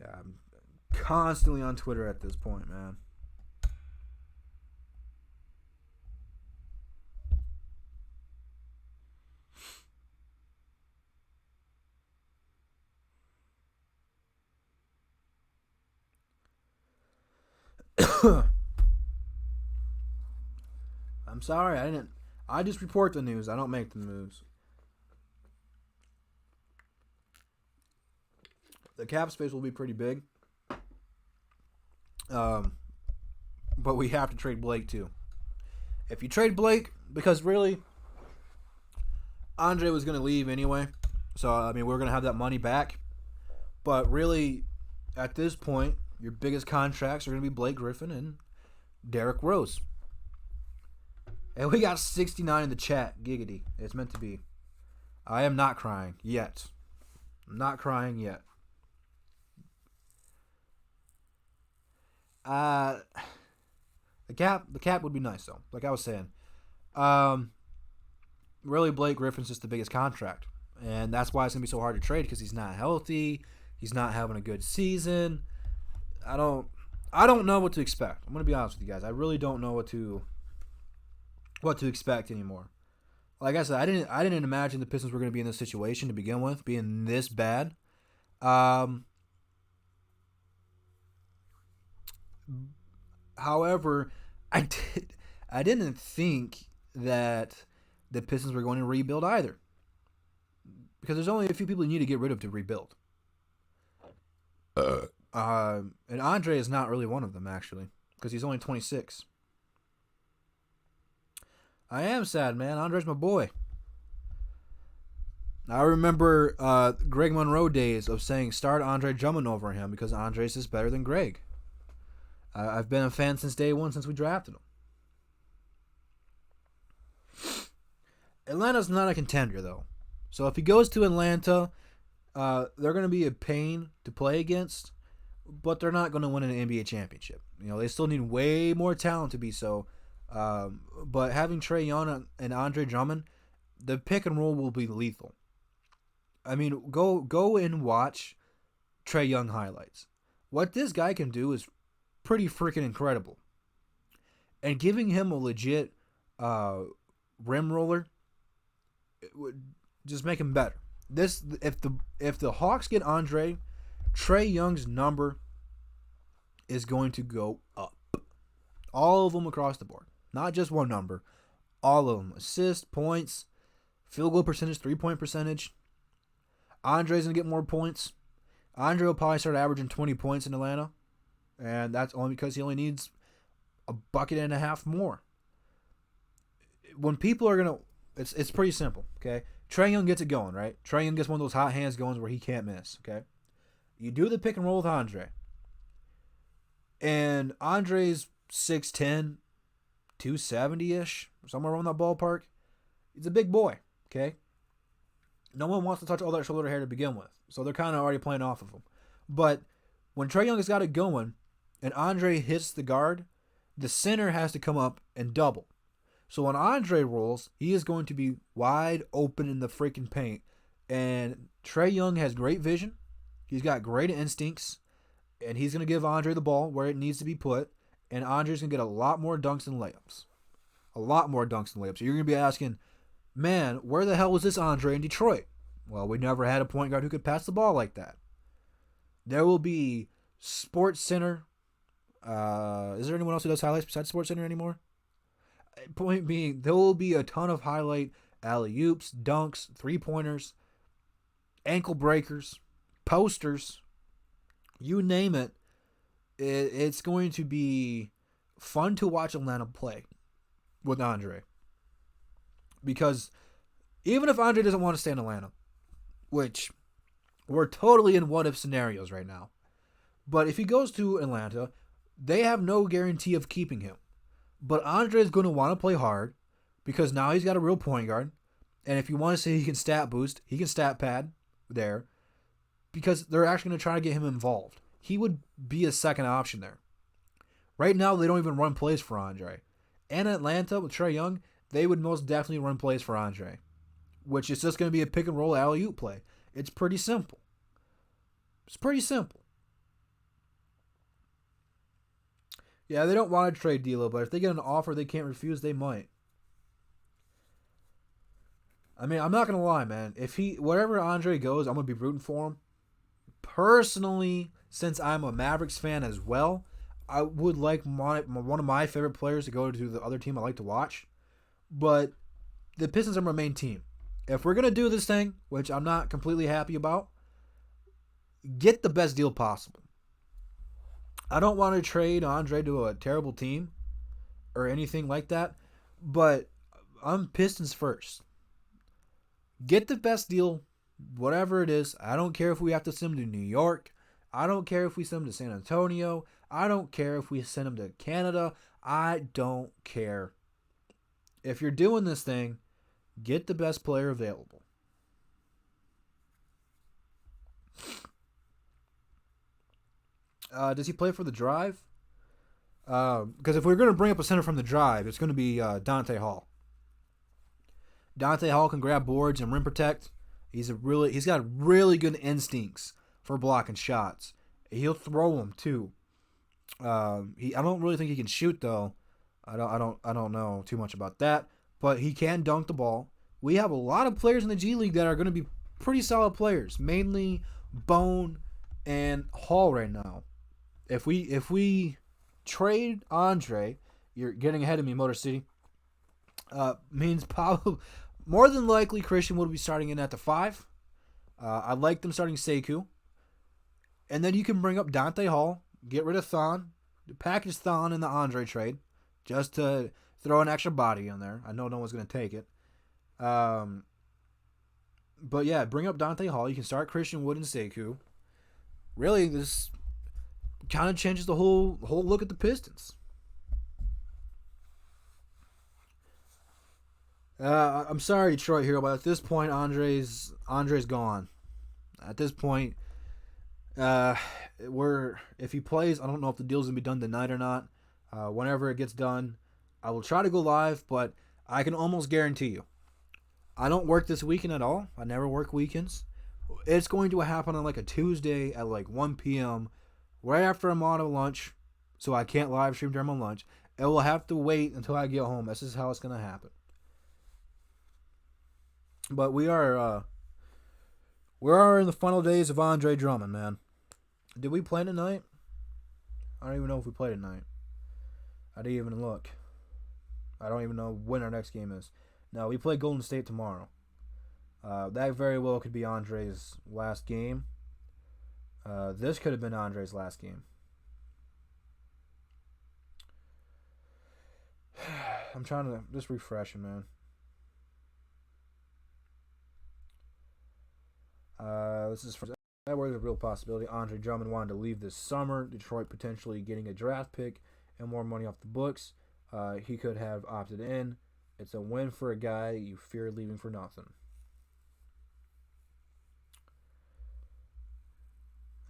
Yeah, I'm constantly on Twitter at this point, man. I'm sorry, I just report the news. I don't make the news. The cap space will be pretty big. But we have to trade Blake too. If you trade Blake, because really, Andre was going to leave anyway. So, I mean, we're going to have that money back. But really, at this point, your biggest contracts are going to be Blake Griffin and Derrick Rose. And we got 69 in the chat. Giggity. It's meant to be. I am not crying yet. I'm not crying yet. The cap would be nice though. Like I was saying, really Blake Griffin's just the biggest contract, and that's why it's gonna be so hard to trade because he's not healthy. He's not having a good season. I don't know what to expect. I'm gonna be honest with you guys. I really don't know what to expect anymore. Like I said, I didn't imagine the Pistons were gonna be in this situation to begin with, being this bad. However, I didn't think that the Pistons were going to rebuild either. Because there's only a few people you need to get rid of to rebuild. And Andre is not really one of them, actually. Because he's only 26. I am sad, man. Andre's my boy. I remember Greg Monroe days of saying start Andre Drummond over him because Andre's just better than Greg. I've been a fan since day one, since we drafted him. Atlanta's not a contender, though. So if he goes to Atlanta, they're going to be a pain to play against, but they're not going to win an NBA championship. You know, they still need way more talent to be so. But having Trae Young and Andre Drummond, the pick and roll will be lethal. I mean, go and watch Trae Young highlights. What this guy can do is pretty freaking incredible. And giving him a legit uh, rim roller, it would just make him better. This if the Hawks get Andre, Trae Young's number is going to go up. All of them across the board, not just one number. All of them: assists, points, field goal percentage, 3-point percentage. Andre's gonna get more points. Andre will probably start averaging 20 points in Atlanta, and that's only because he only needs a bucket and a half more. When people are gonna, it's pretty simple. Okay, Trae Young gets it going, right? Trae Young gets one of those hot hands going where he can't miss. Okay, you do the pick and roll with Andre, and Andre's 6'10", 270-ish, somewhere around that ballpark. He's a big boy. Okay, no one wants to touch all that shoulder hair to begin with, so they're kind of already playing off of him. But when Trae Young has got it going, and Andre hits the guard, the center has to come up and double. So when Andre rolls, he is going to be wide open in the freaking paint. And Trae Young has great vision. He's got great instincts. And he's going to give Andre the ball where it needs to be put. And Andre's going to get a lot more dunks and layups. A lot more dunks and layups. So you're going to be asking, man, where the hell was this Andre in Detroit? Well, we never had a point guard who could pass the ball like that. There will be Sports Center. Is there anyone else who does highlights besides Sports Center anymore? Point being, there will be a ton of highlight alley-oops, dunks, three-pointers, ankle breakers, posters, you name it. It's going to be fun to watch Atlanta play with Andre. Because even if Andre doesn't want to stay in Atlanta, which we're totally in what-if scenarios right now, but if he goes to Atlanta, they have no guarantee of keeping him. But Andre is going to want to play hard because now he's got a real point guard. And if you want to say he can stat boost, he can stat pad there because they're actually going to try to get him involved. He would be a second option there. Right now, they don't even run plays for Andre. And Atlanta with Trae Young, they would most definitely run plays for Andre, which is just going to be a pick and roll alley-oop play. It's pretty simple. It's pretty simple. Yeah, they don't want to trade D'Lo, but if they get an offer they can't refuse, they might. I mean, I'm not going to lie, man. If wherever Andre goes, I'm going to be rooting for him. Personally, since I'm a Mavericks fan as well, I would like one of my favorite players to go to the other team I like to watch. But the Pistons are my main team. If we're going to do this thing, which I'm not completely happy about, get the best deal possible. I don't want to trade Andre to a terrible team or anything like that, but I'm Pistons first. Get the best deal, whatever it is. I don't care if we have to send him to New York. I don't care if we send him to San Antonio. I don't care if we send him to Canada. I don't care. If you're doing this thing, get the best player available. Does he play for the Drive? Because if we're going to bring up a center from the Drive, it's going to be Dante Hall. Dante Hall can grab boards and rim protect. He's got really good instincts for blocking shots. He'll throw them too. I don't really think he can shoot though. I don't know too much about that, but he can dunk the ball. We have a lot of players in the G League that are going to be pretty solid players, mainly Bone and Hall right now. If we trade Andre, you're getting ahead of me, Motor City. Means probably more than likely Christian will be starting in at the 5. I like them starting Sekou. And then you can bring up Dante Hall, get rid of Thon, package Thon in the Andre trade, just to throw an extra body in there. I know no one's going to take it. But yeah, bring up Dante Hall. You can start Christian Wood and Sekou. Really, this kind of changes the whole look at the Pistons. I'm sorry, Detroit Hero, but at this point, Andre's gone. At this point, if he plays, I don't know if the deal's gonna be done tonight or not. Whenever it gets done, I will try to go live, but I can almost guarantee you, I don't work this weekend at all. I never work weekends. It's going to happen on like a Tuesday at like 1 p.m. right after I'm on a lunch, so I can't live stream during my lunch. It will have to wait until I get home. This is how it's gonna happen. But we are in the final days of Andre Drummond, man. Did we play tonight? I don't even know if we played tonight. I didn't even look. I don't even know when our next game is. No, we play Golden State tomorrow. That very well could be Andre's last game. This could have been Andre's last game. I'm trying to just refresh him, man. This is for that was a real possibility. Andre Drummond wanted to leave this summer. Detroit potentially getting a draft pick and more money off the books. He could have opted in. It's a win for a guy you fear leaving for nothing.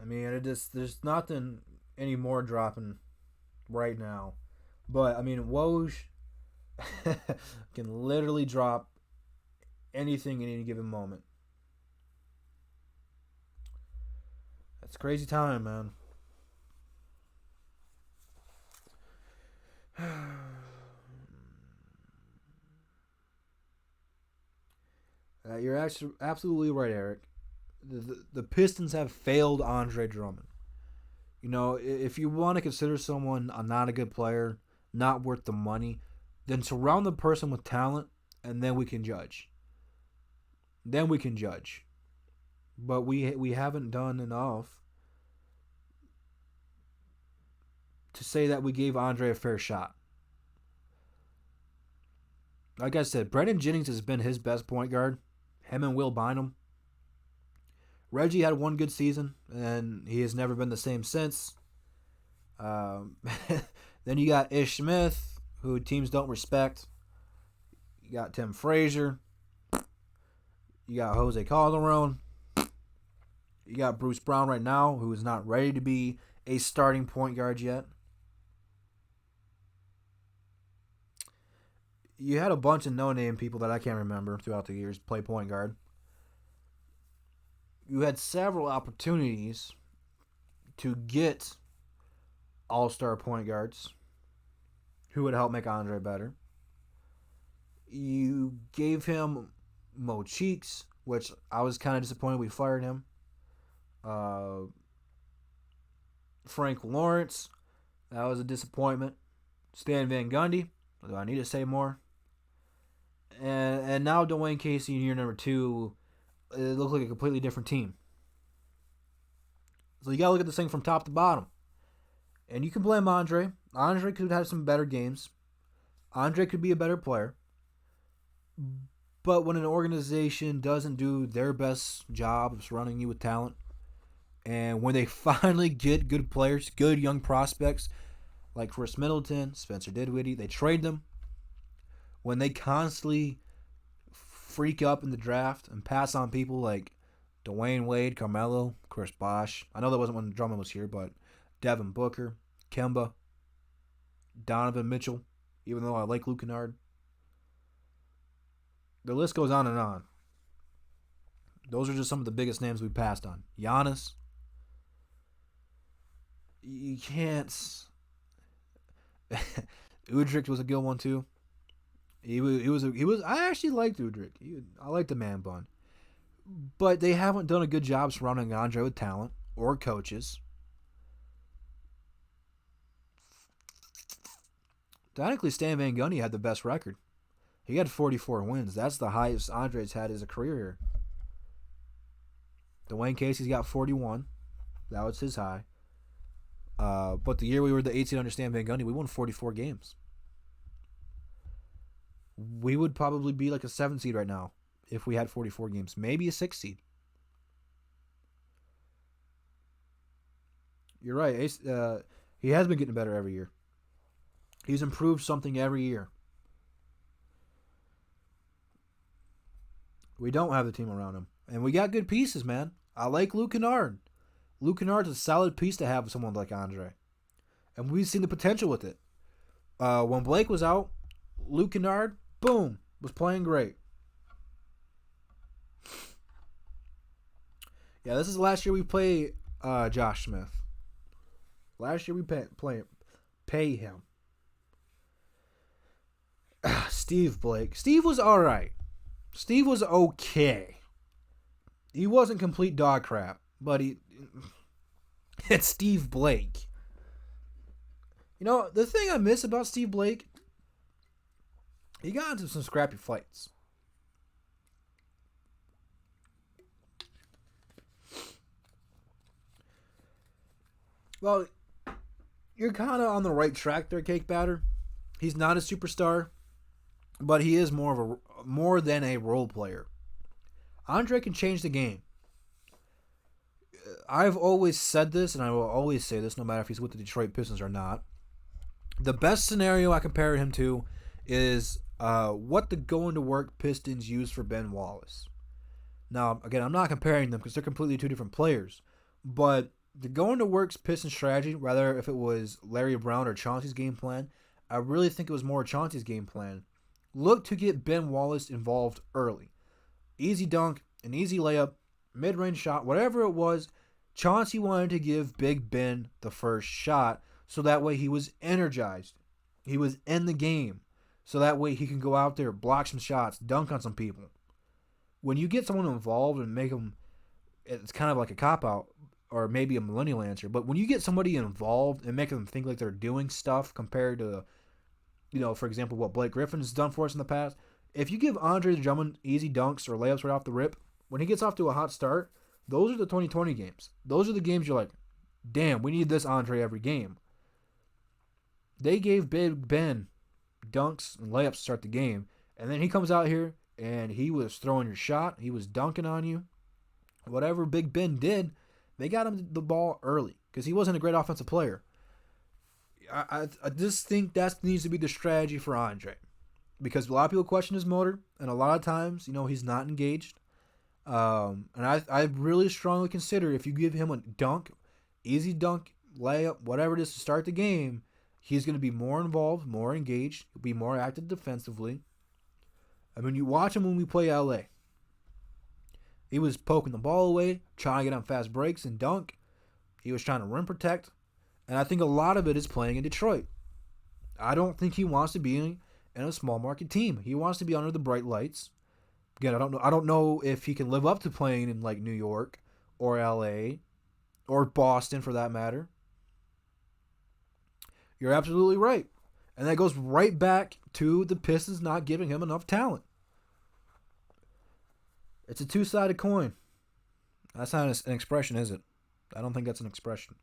I mean, there's nothing any more dropping right now. But, I mean, Woj can literally drop anything in any given moment. It's crazy time, man. You're actually absolutely right, Eric. The Pistons have failed Andre Drummond. You know, if you want to consider someone not a good player, not worth the money, then surround the person with talent, and then we can judge. Then we can judge. But we haven't done enough to say that we gave Andre a fair shot. Like I said, Brandon Jennings has been his best point guard. Him and Will Bynum. Reggie had one good season, and he has never been the same since. Then you got Ish Smith, who teams don't respect. You got Tim Frazier. You got Jose Calderon. You got Bruce Brown right now, who is not ready to be a starting point guard yet. You had a bunch of no-name people that I can't remember throughout the years play point guard. You had several opportunities to get all-star point guards who would help make Andre better. You gave him Mo Cheeks, which I was kind of disappointed we fired him. Frank Lawrence, that was a disappointment. Stan Van Gundy, do I need to say more? And now Dwayne Casey in year number 2, it looked like a completely different team. So you got to look at this thing from top to bottom. And you can blame Andre. Andre could have some better games. Andre could be a better player. But when an organization doesn't do their best job of surrounding you with talent, and when they finally get good players, good young prospects, like Chris Middleton, Spencer Dinwiddie, they trade them. When they constantly freak up in the draft and pass on people like Dwayne Wade, Carmelo, Chris Bosh. I know that wasn't when Drummond was here, but Devin Booker, Kemba, Donovan Mitchell, even though I like Luke Kennard. The list goes on and on. Those are just some of the biggest names we passed on. Giannis. You can't. Udrich was a good one too. He was. I actually liked Udrich. I liked the man bun, but they haven't done a good job surrounding Andre with talent or coaches. Technically, Stan Van Gundy had the best record. He had 44 wins. That's the highest Andre's had as a career here. Dwayne Casey's got 41. That was his high. But the year we were the 18 under Stan Van Gundy, we won 44 games. We would probably be like a 7 seed right now if we had 44 games. Maybe a 6 seed. You're right. He has been getting better every year. He's improved something every year. We don't have the team around him. And we got good pieces, man. I like Luke Kennard. Luke Kennard's a solid piece to have with someone like Andre. And we've seen the potential with it. When Blake was out, Luke Kennard, boom, was playing great. Yeah, this is the last year we play Josh Smith. Last year we pay him. Steve Blake. Steve was all right. Steve was okay. He wasn't complete dog crap, but it's Steve Blake. You know, the thing I miss about Steve Blake, he got into some scrappy fights. Well, you're kind of on the right track there, Cake Batter. He's not a superstar, but he is more than a role player. Andre can change the game. I've always said this, and I will always say this, no matter if he's with the Detroit Pistons or not. The best scenario I compare him to is what the going to work Pistons used for Ben Wallace. Now, again, I'm not comparing them because they're completely two different players, but the going to work's Pistons strategy, rather if it was Larry Brown or Chauncey's game plan, I really think it was more Chauncey's game plan. Look to get Ben Wallace involved early. Easy dunk, an easy layup, mid-range shot, whatever it was, Chauncey wanted to give Big Ben the first shot so that way he was energized. He was in the game. So that way he can go out there, block some shots, dunk on some people. When you get someone involved and make them, it's kind of like a cop-out or maybe a millennial answer, but when you get somebody involved and make them think like they're doing stuff compared to, for example, what Blake Griffin has done for us in the past, if you give Andre Drummond easy dunks or layups right off the rip, when he gets off to a hot start, those are the 2020 games. Those are the games you're like, damn, we need this Andre every game. They gave Big Ben dunks and layups to start the game, and then he comes out here and he was throwing your shot. He was dunking on you. Whatever Big Ben did, they got him the ball early because he wasn't a great offensive player. I just think that needs to be the strategy for Andre because a lot of people question his motor, and a lot of times, he's not engaged. And I really strongly consider if you give him a dunk, easy dunk, layup, whatever it is to start the game, he's going to be more involved, more engaged, he'll be more active defensively. I mean, you watch him when we play LA. He was poking the ball away, trying to get on fast breaks and dunk. He was trying to rim protect. And I think a lot of it is playing in Detroit. I don't think he wants to be in a small market team. He wants to be under the bright lights. Again, I don't know if he can live up to playing in like New York or LA or Boston for that matter. You're absolutely right. And that goes right back to the Pistons not giving him enough talent. It's a two-sided coin. That's not an expression, is it? I don't think that's an expression.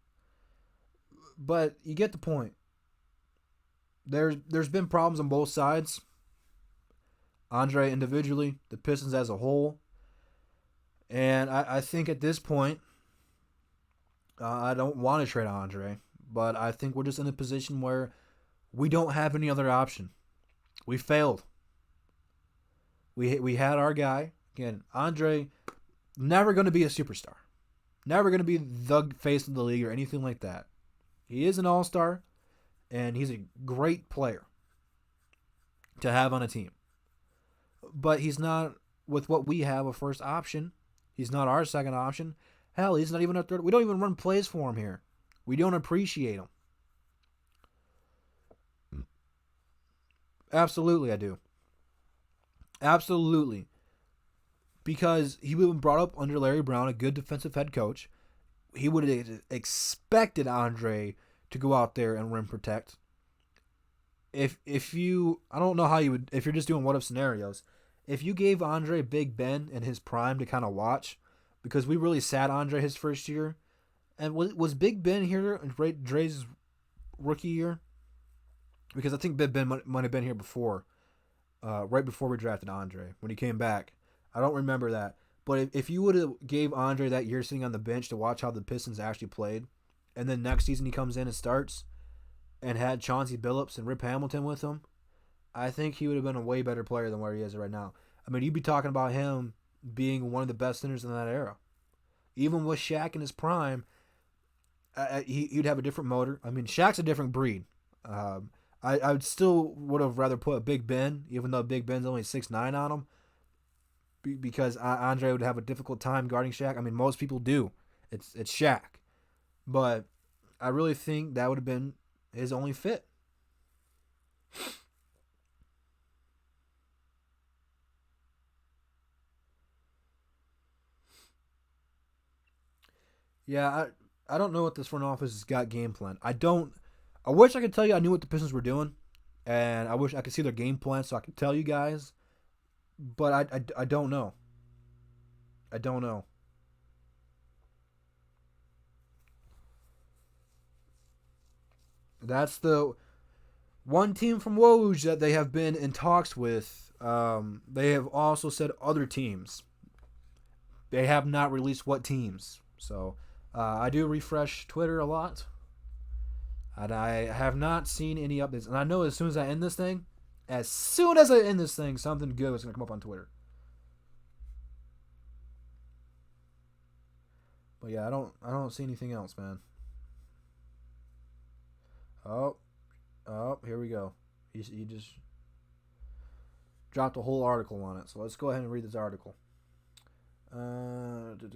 But you get the point. There's been problems on both sides. Andre individually, the Pistons as a whole. And I think at this point, I don't want to trade Andre, but I think we're just in a position where we don't have any other option. We failed. We had our guy. Again, Andre, never going to be a superstar. Never going to be the face of the league or anything like that. He is an all-star, and he's a great player to have on a team. But he's not, with what we have, a first option. He's not our second option. Hell, he's not even a third. We don't even run plays for him here. We don't appreciate him. Absolutely, I do. Absolutely. Because he would have been brought up under Larry Brown, a good defensive head coach. He would have expected Andre to go out there and rim protect. If you, I don't know how you would, if you're just doing what if scenarios, if you gave Andre Big Ben in his prime to kind of watch, because we really sat Andre his first year, and was Big Ben here in Dre's rookie year? Because I think Big Ben might have been here before, right before we drafted Andre, when he came back. I don't remember that. But if you would have gave Andre that year sitting on the bench to watch how the Pistons actually played, and then next season he comes in and starts, and had Chauncey Billups and Rip Hamilton with him, I think he would have been a way better player than where he is right now. I mean, you'd be talking about him being one of the best centers in that era. Even with Shaq in his prime, he'd have a different motor. I mean, Shaq's a different breed. I would still would have rather put Big Ben, even though Big Ben's only 6'9" on him, because Andre would have a difficult time guarding Shaq. I mean, most people do. It's Shaq. But I really think that would have been his only fit. Yeah, I don't know what this front office has got game plan. I don't. I wish I could tell you I knew what the Pistons were doing, and I wish I could see their game plan so I could tell you guys. But I don't know. I don't know. That's the one team from Woj that they have been in talks with. They have also said other teams. They have not released what teams. So I do refresh Twitter a lot, and I have not seen any updates. And I know as soon as I end this thing, something good is gonna come up on Twitter. But yeah, I don't see anything else, man. Oh, oh, here we go. He just dropped a whole article on it. So let's go ahead and read this article. The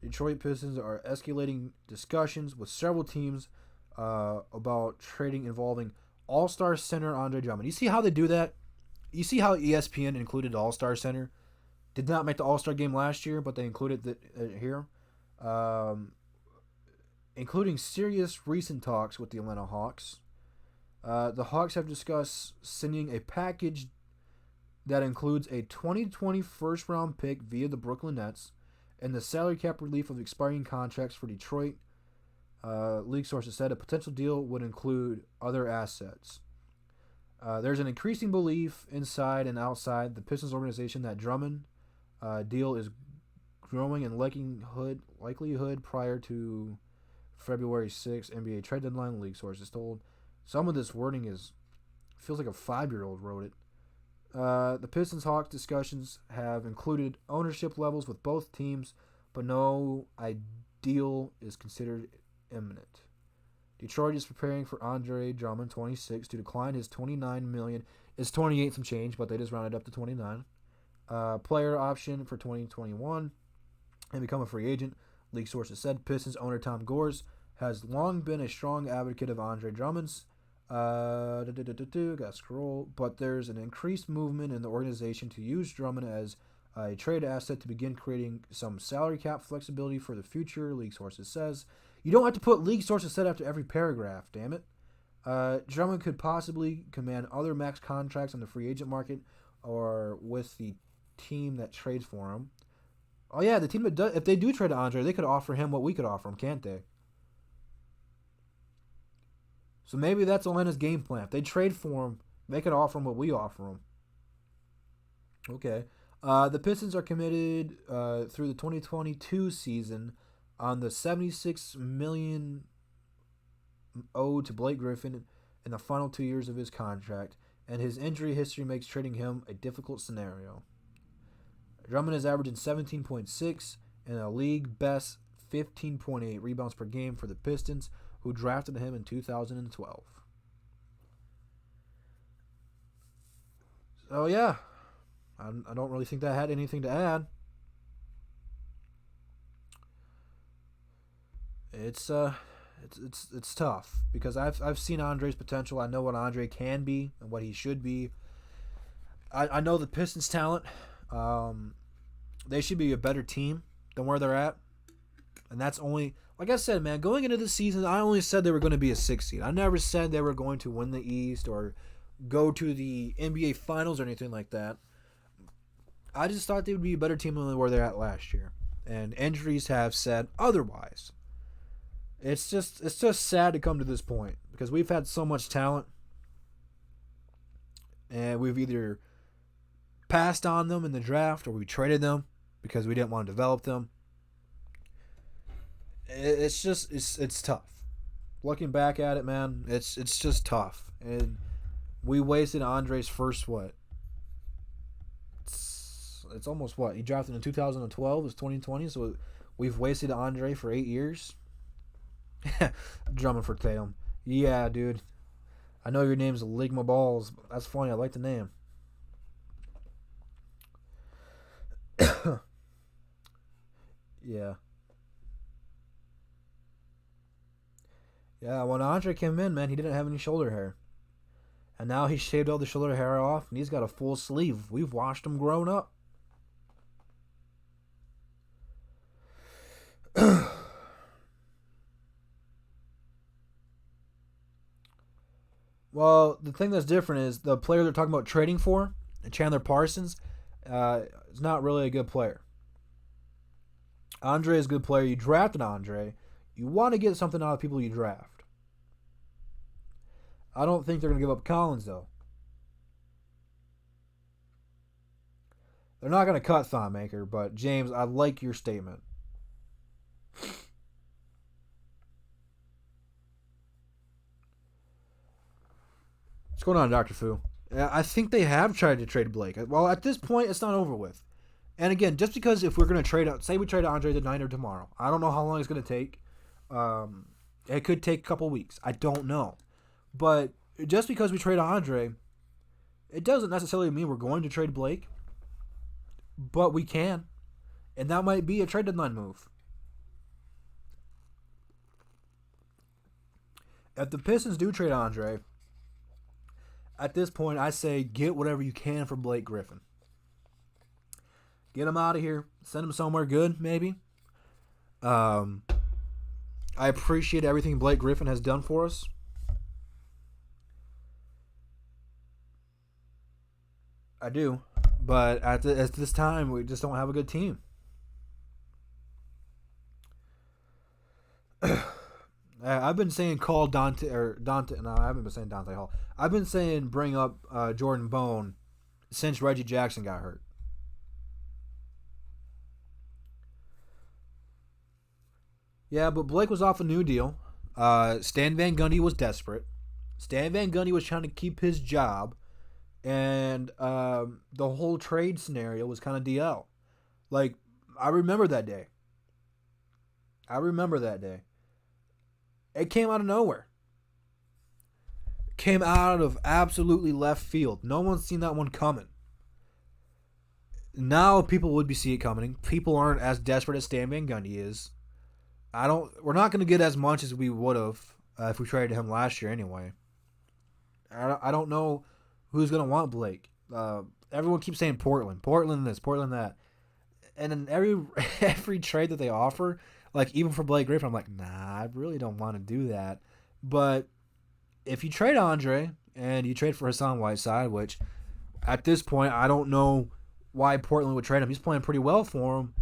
Detroit Pistons are escalating discussions with several teams about trading involving All-Star center Andre Drummond. You see how they do that? You see how ESPN included the All-Star center? Did not make the All-Star game last year, but they included it here. Um, Including serious recent talks with the Atlanta Hawks. The Hawks have discussed sending a package that includes a 2020 first round pick via the Brooklyn Nets and the salary cap relief of expiring contracts for Detroit. League sources said a potential deal would include other assets. There's an increasing belief inside and outside the Pistons organization that Drummond deal is growing in likelihood prior to February 6th NBA trade deadline, league sources told. Some of this wording feels like a 5-year-old wrote it. The Pistons Hawks discussions have included ownership levels with both teams, but no ideal is considered imminent. Detroit is preparing for Andre Drummond, 26, to decline his $29 million. It's 28 some change, but they just rounded up to 29. Player option for 2021 and become a free agent. League sources said Pistons owner Tom Gores has long been a strong advocate of Andre Drummond's. Got scroll, but there's an increased movement in the organization to use Drummond as a trade asset to begin creating some salary cap flexibility for the future. League sources says you don't have to put league sources said after every paragraph. Damn it. Drummond could possibly command other max contracts on the free agent market or with the team that trades for him. Oh yeah, the team that does, if they do trade Andre, they could offer him what we could offer him, can't they? So maybe that's Atlanta's game plan. If they trade for him, they could offer him what we offer him. Okay. The Pistons are committed through the 2022 season on the $76 million owed to Blake Griffin in the final 2 years of his contract, and his injury history makes trading him a difficult scenario. Drummond is averaging 17.6 and a league best 15.8 rebounds per game for the Pistons, who drafted him in 2012. So yeah, I don't really think that had anything to add. It's tough because I've seen Andre's potential. I know what Andre can be and what he should be. I know the Pistons' talent. They should be a better team than where they're at. And that's only, like I said, man, going into the season, I only said they were going to be a 6 seed. I never said they were going to win the East or go to the NBA Finals or anything like that. I just thought they would be a better team than where they're at last year. And injuries have said otherwise. It's just sad to come to this point because we've had so much talent and we've either passed on them in the draft or we traded them because we didn't want to develop them. It's tough. Looking back at it, man, it's just tough. And we wasted Andre's first what? It's almost what? He drafted in 2012, it's 2020, so we've wasted Andre for 8 years. Drummond for Tatum. Yeah, dude. I know your name's Ligma Balls. That's funny. I like the name. Yeah. Yeah, when Andre came in, man, he didn't have any shoulder hair. And now he shaved all the shoulder hair off, and he's got a full sleeve. We've watched him growing up. Well, the thing that's different is the player they're talking about trading for, Chandler Parsons, is not really a good player. Andre is a good player. You drafted Andre. You want to get something out of people you draft. I don't think they're going to give up Collins, though. They're not going to cut Thonmaker, but James, I like your statement. What's going on, Dr. Fu? I think they have tried to trade Blake. Well, at this point, it's not over with. And again, just because if we're going to trade out, say we trade Andre tonight or tomorrow, I don't know how long it's going to take. It could take a couple weeks. I don't know. But just because we trade Andre, it doesn't necessarily mean we're going to trade Blake. But we can. And that might be a trade deadline move. If the Pistons do trade Andre, at this point, I say get whatever you can for Blake Griffin. Get him out of here. Send him somewhere good, maybe. I appreciate everything Blake Griffin has done for us. I do. But at this time, we just don't have a good team. I've been saying call Dante. No, I haven't been saying Dante Hall. I've been saying bring up Jordan Bone since Reggie Jackson got hurt. Yeah, but Blake was off a new deal. Stan Van Gundy was desperate. Stan Van Gundy was trying to keep his job, and the whole trade scenario was kind of DL. Like, I remember that day. It came out of nowhere. It came out of absolutely left field. No one's seen that one coming. Now people would be seeing it coming. People aren't as desperate as Stan Van Gundy is. We're not going to get as much as we would have if we traded him last year anyway. I don't know who's going to want Blake. Everyone keeps saying Portland this, Portland that. And in every trade that they offer, like even for Blake Griffin, I'm like, nah, I really don't want to do that. But if you trade Andre and you trade for Hassan Whiteside, which at this point I don't know why Portland would trade him. He's playing pretty well for him.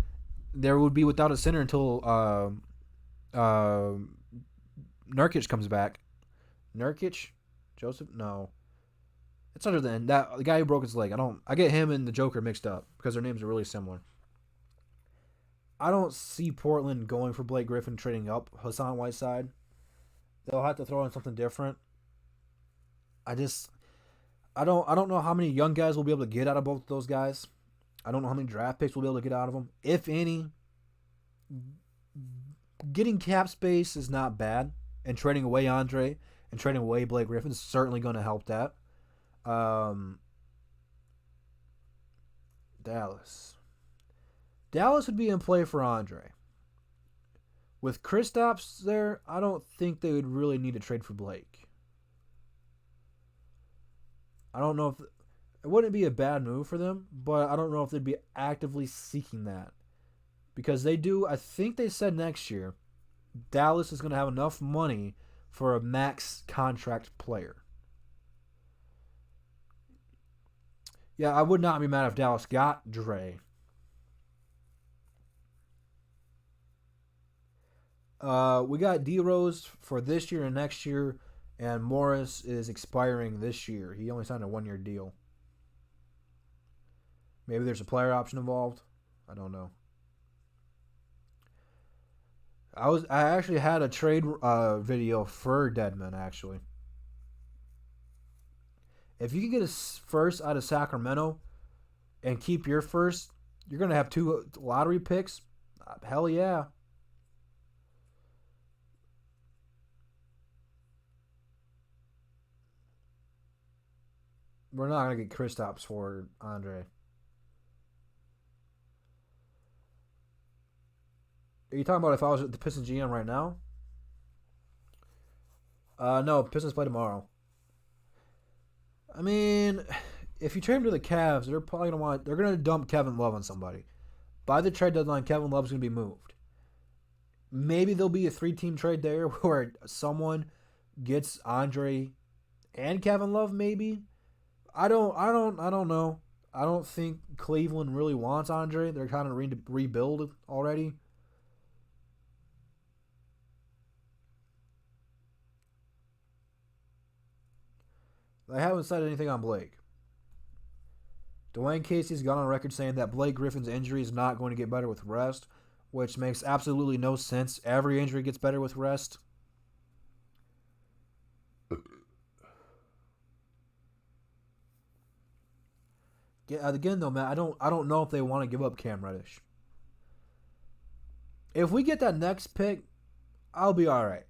There would be without a center until Nurkic comes back. Nurkic? Joseph? No. It's other than that the guy who broke his leg. I get him and the Joker mixed up because their names are really similar. I don't see Portland going for Blake Griffin trading up Hassan Whiteside. They'll have to throw in something different. I don't know how many young guys we'll be able to get out of both those guys. I don't know how many draft picks we'll be able to get out of them, if any. Getting cap space is not bad, and trading away Andre and trading away Blake Griffin is certainly going to help that. Dallas would be in play for Andre. With Kristaps there, I don't think they would really need to trade for Blake. I don't know if it wouldn't be a bad move for them, but I don't know if they'd be actively seeking that. Because they do, I think they said next year, Dallas is going to have enough money for a max contract player. Yeah, I would not be mad if Dallas got Dre. We got D-Rose for this year and next year, and Morris is expiring this year. He only signed a 1-year deal. Maybe there's a player option involved. I don't know. I actually had a trade video for Deadman, actually. If you can get a first out of Sacramento and keep your first, you're going to have 2 lottery picks. Hell yeah. We're not going to get Kristaps for Andre. Are you talking about if I was at the Pistons GM right now? No, Pistons play tomorrow. I mean, if you trade him to the Cavs, they're probably they're gonna dump Kevin Love on somebody. By the trade deadline, Kevin Love's gonna be moved. Maybe there'll be a 3-team trade there where someone gets Andre and Kevin Love maybe. I don't know. I don't think Cleveland really wants Andre. They're kind of rebuild already. They haven't said anything on Blake. Dwayne Casey's gone on record saying that Blake Griffin's injury is not going to get better with rest, which makes absolutely no sense. Every injury gets better with rest. Again, though, man, I don't know if they want to give up Cam Reddish. If we get that next pick, I'll be all right.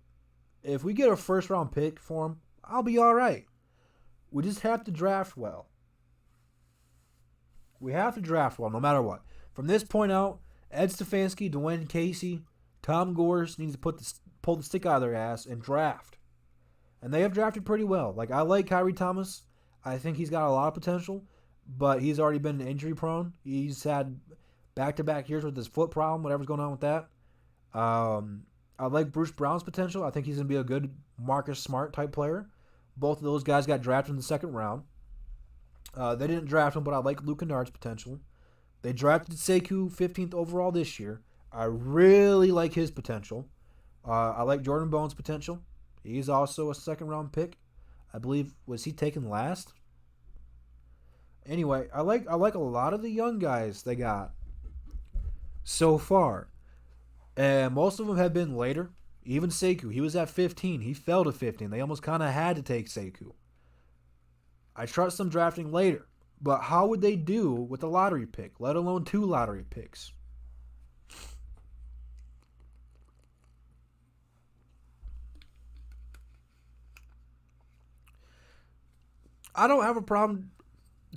If we get a first round pick for him, I'll be all right. We just have to draft well. We have to draft well, no matter what. From this point out, Ed Stefanski, Dwayne Casey, Tom Gores needs to pull the stick out of their ass and draft. And they have drafted pretty well. Like, I like Kyrie Thomas. I think he's got a lot of potential, but he's already been injury prone. He's had back-to-back years with his foot problem, whatever's going on with that. I like Bruce Brown's potential. I think he's going to be a good Marcus Smart type player. Both of those guys got drafted in the second round. They didn't draft him, but I like Luke Kennard's potential. They drafted Sekou 15th overall this year. I really like his potential. I like Jordan Bones' potential. He's also a second-round pick. I believe, was he taken last? Anyway, I like a lot of the young guys they got so far. And most of them have been later. Even Sekou, he was at 15. He fell to 15. They almost kind of had to take Sekou. I trust them drafting later. But how would they do with a lottery pick, let alone 2 lottery picks? I don't have a problem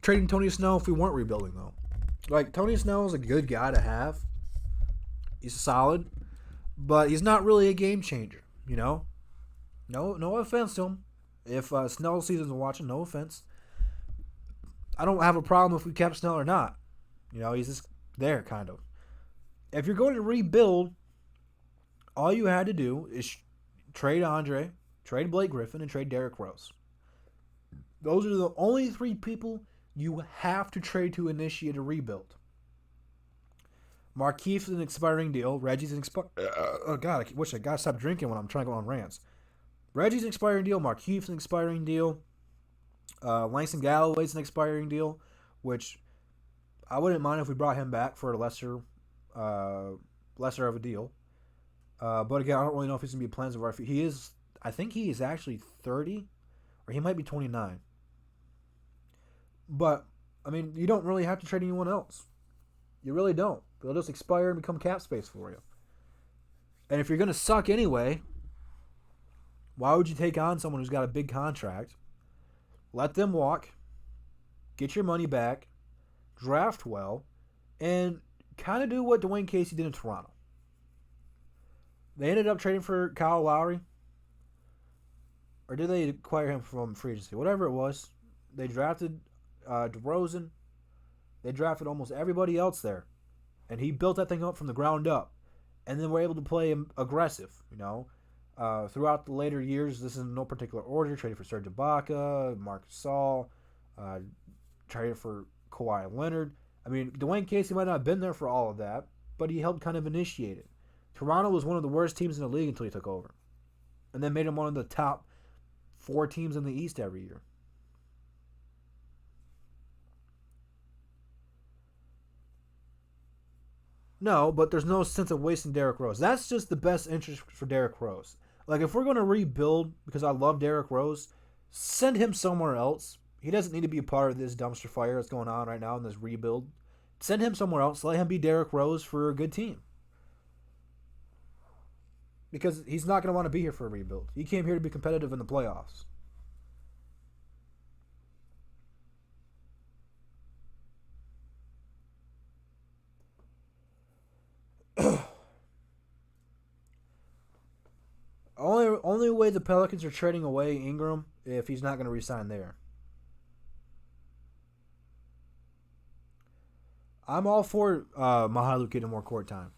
trading Tony Snell if we weren't rebuilding, though. Like, Tony Snell is a good guy to have. He's solid. But he's not really a game changer, you know? No offense to him. If Snell season's watching, no offense. I don't have a problem if we kept Snell or not. You know, he's just there, kind of. If you're going to rebuild, all you had to do is trade Andre, trade Blake Griffin, and trade Derrick Rose. Those are the only 3 people you have to trade to initiate a rebuild. Markeith's an expiring deal. Reggie's an expiring... oh, God, I wish I got to stop drinking when I'm trying to go on rants. Reggie's an expiring deal. Markeith's an expiring deal. Langston Galloway's an expiring deal, which I wouldn't mind if we brought him back for a lesser of a deal. But again, I don't really know if he's going to be plans of our... I think he is actually 30, or he might be 29. But, I mean, you don't really have to trade anyone else. You really don't. They'll just expire and become cap space for you. And if you're going to suck anyway, why would you take on someone who's got a big contract? Let them walk. Get your money back. Draft well. And kind of do what Dwayne Casey did in Toronto. They ended up trading for Kyle Lowry. Or did they acquire him from free agency? Whatever it was. They drafted DeRozan. They drafted almost everybody else there. And he built that thing up from the ground up. And then we're able to play him aggressive, you know. Throughout the later years, this is in no particular order. Traded for Serge Ibaka, Marc Gasol, traded for Kawhi Leonard. I mean, Dwayne Casey might not have been there for all of that, but he helped kind of initiate it. Toronto was one of the worst teams in the league until he took over. And then made him one of the top 4 teams in the East every year. No, but there's no sense of wasting Derrick Rose. That's just the best interest for Derrick Rose. Like, if we're going to rebuild, because I love Derrick Rose, send him somewhere else. He doesn't need to be a part of this dumpster fire that's going on right now in this rebuild. Send him somewhere else. Let him be Derrick Rose for a good team. Because he's not going to want to be here for a rebuild. He came here to be competitive in the playoffs. Only way the Pelicans are trading away Ingram if he's not going to resign there. I'm all for Mahaluk getting more court time.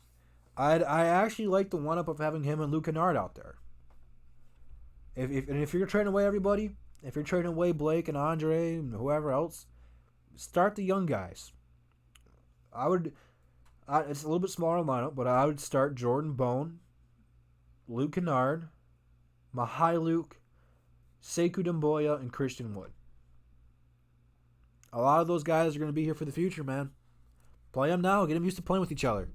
I actually like the one-up of having him and Luke Kennard out there. If you're trading away everybody, If you're trading away Blake and Andre and whoever else, start the young guys. I would. It's a little bit smaller lineup, but I would start Jordan Bone, Luke Kennard, Mihailuk, Sekou Demboya, and Christian Wood. A lot of those guys are going to be here for the future, man. Play them now. Get them used to playing with each other.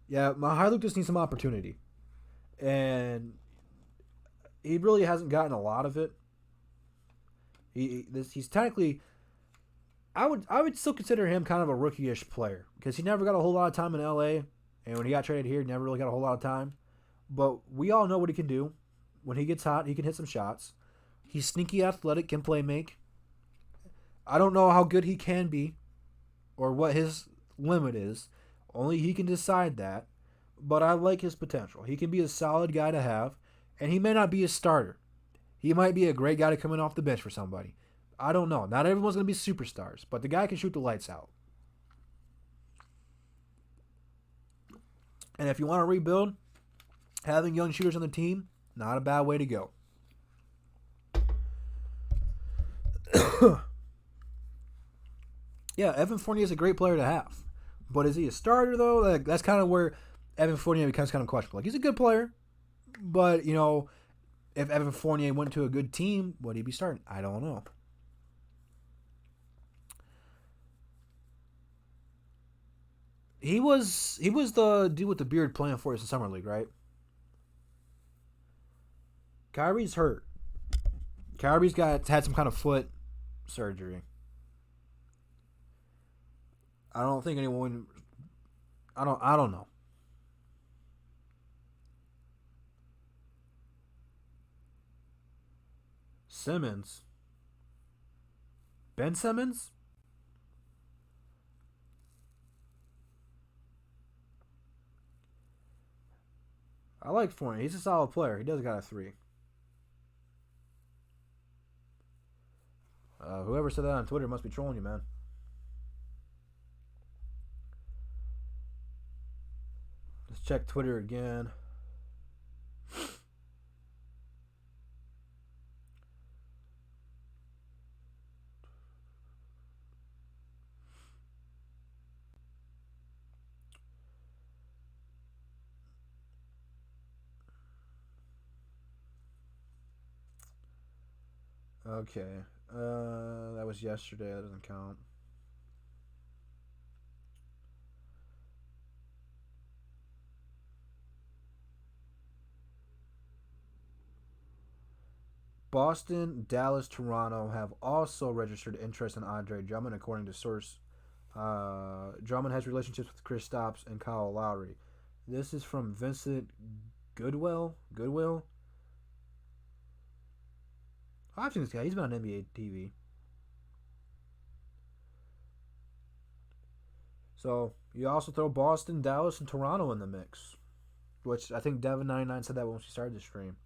Yeah, Mihailuk just needs some opportunity. And he really hasn't gotten a lot of it. He's technically... I would still consider him kind of a rookie-ish player because he never got a whole lot of time in LA, and when he got traded here, he never really got a whole lot of time. But we all know what he can do. When he gets hot, he can hit some shots. He's sneaky athletic, can play make. I don't know how good he can be or what his limit is. Only he can decide that. But I like his potential. He can be a solid guy to have, and he may not be a starter. He might be a great guy to come in off the bench for somebody. I don't know. Not everyone's going to be superstars, but the guy can shoot the lights out. And if you want to rebuild, having young shooters on the team, not a bad way to go. Yeah, Evan Fournier is a great player to have. But is he a starter, though? That's kind of where Evan Fournier becomes kind of questionable. Like, he's a good player, but, if Evan Fournier went to a good team, would he be starting? I don't know. He was the dude with the beard playing for us in Summer League, right? Kyrie's hurt. Kyrie's had some kind of foot surgery. I don't think anyone. I don't know. Simmons. Ben Simmons. I like Fournier. He's a solid player. He does got a 3. Whoever said that on Twitter must be trolling you, man. Let's check Twitter again. Okay. That was yesterday. That doesn't count. Boston, Dallas, Toronto have also registered interest in Andre Drummond, according to source. Drummond has relationships with Kristaps and Kyle Lowry. This is from Vincent Goodwill. I've seen this guy. He's been on NBA TV. So you also throw Boston, Dallas, and Toronto in the mix, which I think Devin99 said that when she started the stream.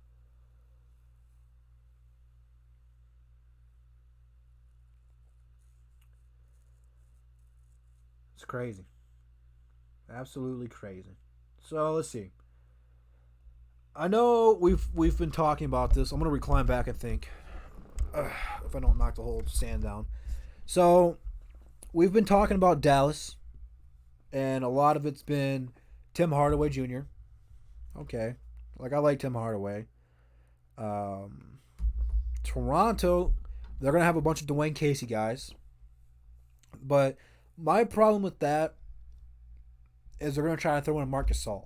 It's crazy. Absolutely crazy. So let's see. I know we've been talking about this. I'm gonna recline back and think if I don't knock the whole stand down. So we've been talking about Dallas, and a lot of it's been Tim Hardaway Jr. Okay, like I like Tim Hardaway. Toronto, they're gonna have a bunch of Dwayne Casey guys, but my problem with that is they're going to try to throw in Marc Gasol.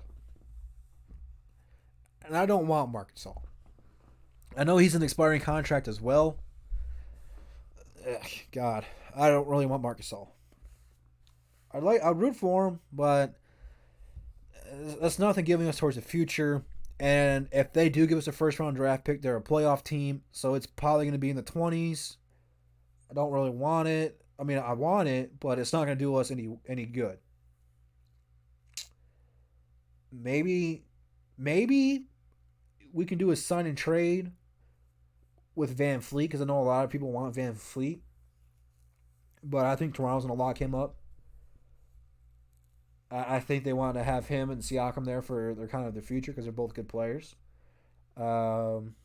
And I don't want Marc Gasol. I know he's an expiring contract as well. God, I don't really want Marc Gasol. I'd root for him, but that's nothing giving us towards the future. And if they do give us a first round draft pick, they're a playoff team, so it's probably going to be in the 20s. I don't really want it. I mean, I want it, but it's not going to do us any good. Maybe we can do a sign and trade with Van Fleet, because I know a lot of people want Van Fleet, but I think Toronto's going to lock him up. I think they want to have him and Siakam there for their kind of their future, because they're both good players. Um,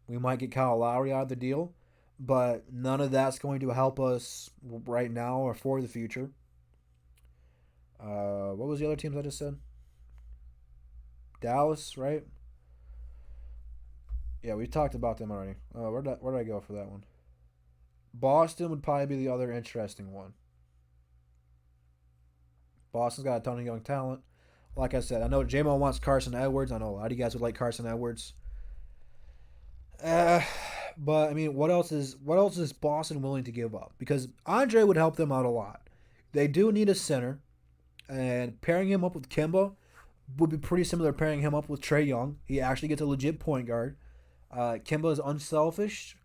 we might get Kyle Lowry out of the deal, but none of that's going to help us right now or for the future. What was the other teams I just said? Dallas, right? Yeah, we talked about them already. Where did I go for that one? Boston would probably be the other interesting one. Boston's got a ton of young talent. Like I said, I know J-Mo wants Carson Edwards. I know a lot of you guys would like Carson Edwards. Uh, but I mean, what else is Boston willing to give up? Because Andre would help them out a lot. They do need a center, and pairing him up with Kimba would be pretty similar to pairing him up with Trey Young. He actually gets a legit point guard. Kimba is unselfish,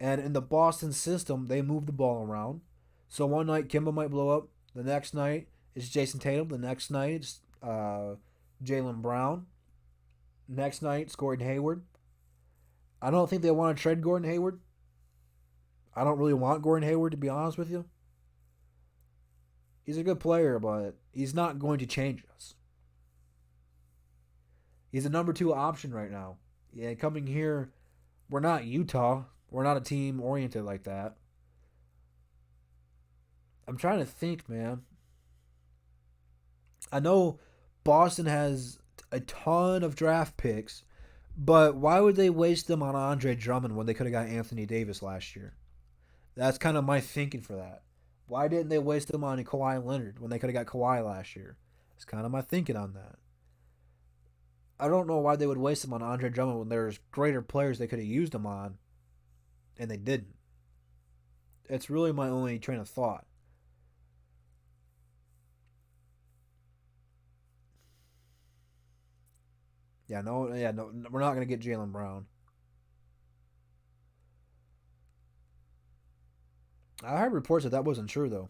and in the Boston system, they move the ball around. So one night Kimba might blow up. The next night it's Jason Tatum. The next night it's Jalen Brown. Next night it's Gordon Hayward. I don't think they want to trade Gordon Hayward. I don't really want Gordon Hayward, to be honest with you. He's a good player, but he's not going to change us. He's a number two option right now. Yeah, coming here, we're not Utah. We're not a team oriented like that. I'm trying to think, man. I know Boston has a ton of draft picks, but why would they waste them on Andre Drummond when they could have got Anthony Davis last year? That's kind of my thinking for that. Why didn't they waste them on Kawhi Leonard when they could have got Kawhi last year? It's kind of my thinking on that. I don't know why they would waste them on Andre Drummond when there's greater players they could have used them on, and they didn't. It's really my only train of thought. No, we're not gonna get Jalen Brown. I heard reports that wasn't true though.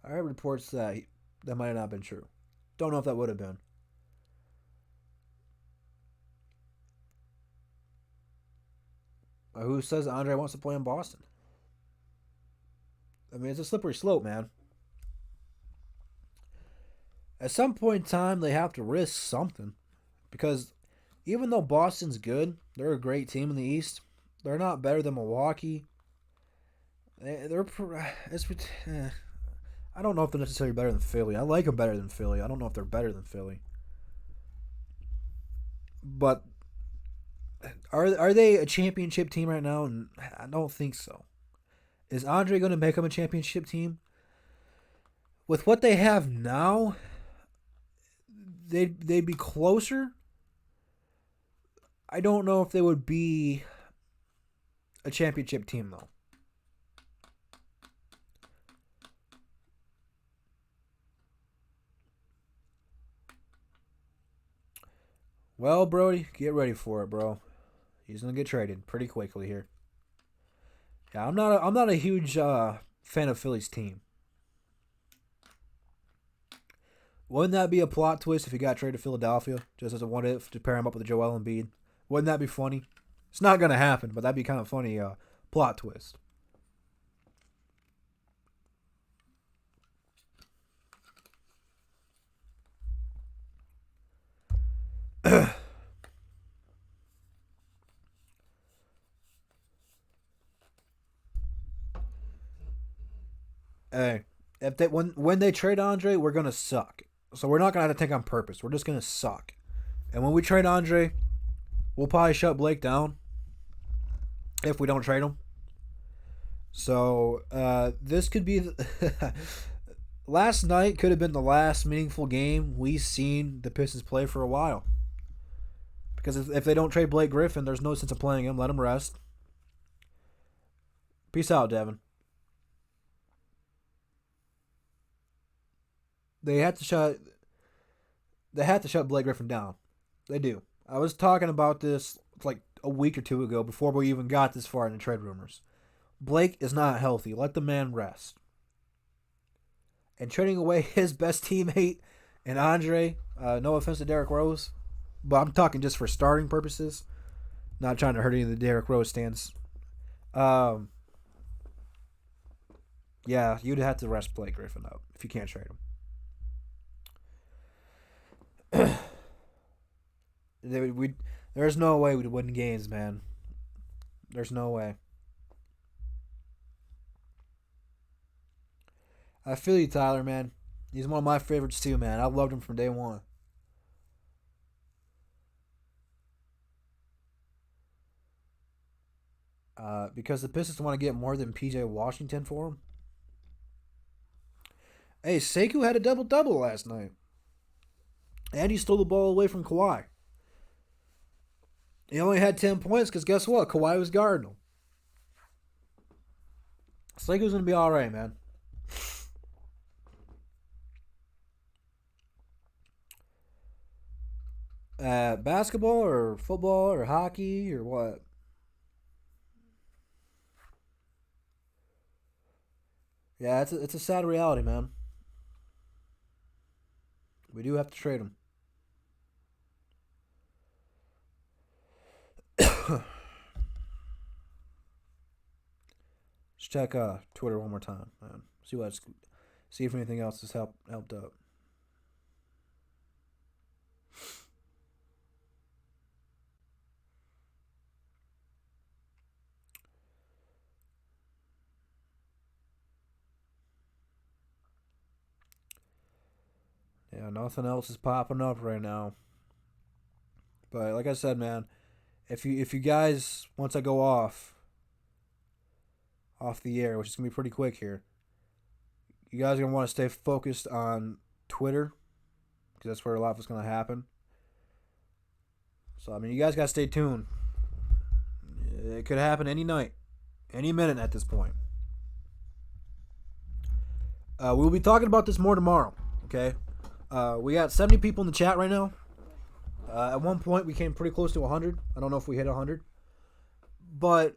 I heard reports that might not have been true. Don't know if that would have been. Who says Andre wants to play in Boston? I mean, it's a slippery slope, man. At some point in time, they have to risk something because even though Boston's good, they're a great team in the East. They're not better than Milwaukee. They're it's I don't know if they're necessarily better than Philly. I like them better than Philly. I don't know if they're better than Philly. But are they a championship team right now? And I don't think so. Is Andre going to make them a championship team? With what they have now, they'd be closer. I don't know if they would be a championship team though. Well, Brody, get ready for it, bro. He's gonna get traded pretty quickly here. Yeah, I'm not a huge fan of Philly's team. Wouldn't that be a plot twist if he got traded to Philadelphia just as a what if to pair him up with Joel Embiid? Wouldn't that be funny? It's not gonna happen, but that'd be kind of funny. Plot twist. Hey, if they when they trade Andre, we're gonna suck. So we're not gonna have to take on purpose. We're just gonna suck. And when we trade Andre, we'll probably shut Blake down if we don't trade him. So this could be last night could have been the last meaningful game we've seen the Pistons play for a while. Because if they don't trade Blake Griffin, there's no sense of playing him. Let him rest. Peace out, Devin. They have to shut. They have to shut Blake Griffin down. They do. I was talking about this like a week or two ago before we even got this far in the trade rumors. Blake is not healthy. Let the man rest. And trading away his best teammate and Andre, no offense to Derrick Rose, but I'm talking just for starting purposes. Not trying to hurt any of the Derrick Rose stands. Um, yeah, you'd have to rest Blake Griffin up if you can't trade him. There's no way we'd win games, man. There's no way. I feel you, Tyler, man. He's one of my favorites too, man. I've loved him from day one. Because the Pistons want to get more than PJ Washington for him. Hey, Sekou had a double double last night, and he stole the ball away from Kawhi. He only had 10 points because guess what? Kawhi was guarding him. Sekou's gonna be all right, man. Basketball or football or hockey or what? Yeah, it's a sad reality, man. We do have to trade him. Just check Twitter one more time, man. See if anything else has helped out. Yeah, nothing else is popping up right now. But like I said, man, if you guys once I go off the air, which is gonna be pretty quick here, you guys are gonna want to stay focused on Twitter because that's where a lot of it's gonna happen. So I mean, you guys gotta stay tuned. It could happen any night, any minute at this point. We'll be talking about this more tomorrow. Okay, we got 70 people in the chat right now. At one point, we came pretty close to 100. I don't know if we hit 100. But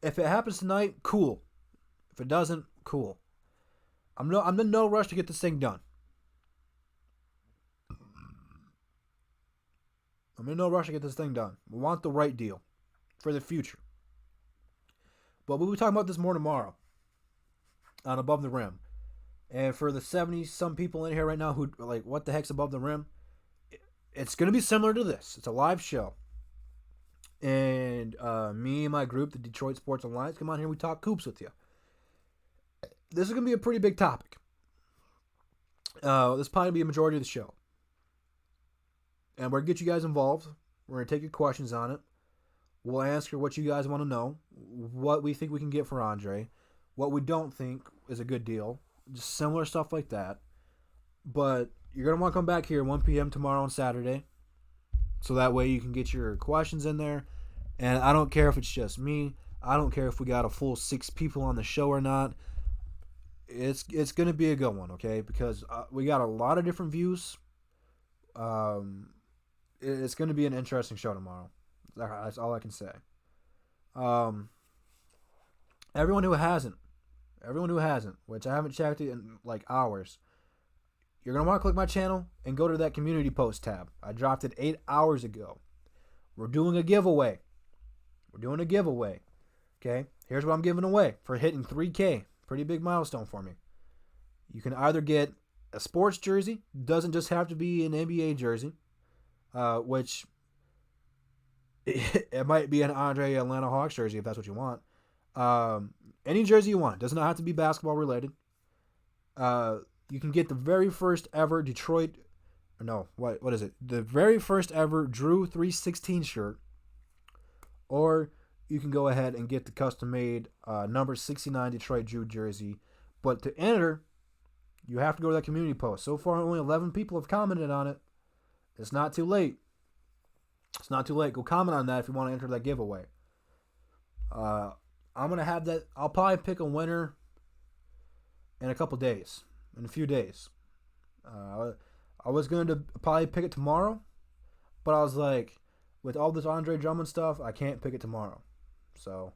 if it happens tonight, cool. If it doesn't, cool. I'm in no rush to get this thing done. I'm in no rush to get this thing done. We want the right deal for the future. But we'll be talking about this more tomorrow on Above the Rim. And for the 70-some people in here right now who are like, what the heck's Above the Rim? It's going to be similar to this. It's a live show. And me and my group, the Detroit Sports Alliance, come on here and we talk hoops with you. This is going to be a pretty big topic. This will probably be a majority of the show. And we're going to get you guys involved. We're going to take your questions on it. We'll answer what you guys want to know. What we think we can get for Andre. What we don't think is a good deal. Just similar stuff like that. But you're going to want to come back here 1 p.m. tomorrow on Saturday. So that way you can get your questions in there. And I don't care if it's just me. I don't care if we got a full 6 people on the show or not. It's going to be a good one, okay? Because we got a lot of different views. It's going to be an interesting show tomorrow. That's all I can say. Everyone who hasn't, which I haven't checked it in like hours, you're going to want to click my channel and go to that community post tab. I dropped it 8 hours ago. We're doing a giveaway. Okay? Here's what I'm giving away for hitting 3K. Pretty big milestone for me. You can either get a sports jersey. Doesn't just have to be an NBA jersey. Which it might be an Andre Atlanta Hawks jersey if that's what you want. Any jersey you want. Does not have to be basketball related. You can get the very first ever Detroit. No, what is it? The very first ever Drew 316 shirt. Or you can go ahead and get the custom made number 69 Detroit Drew jersey. But to enter, you have to go to that community post. So far, only 11 people have commented on it. It's not too late. Go comment on that if you want to enter that giveaway. I'm going to have that. I'll probably pick a winner in a few days. I was going to probably pick it tomorrow, but I was like, with all this Andre Drummond stuff, I can't pick it tomorrow. So,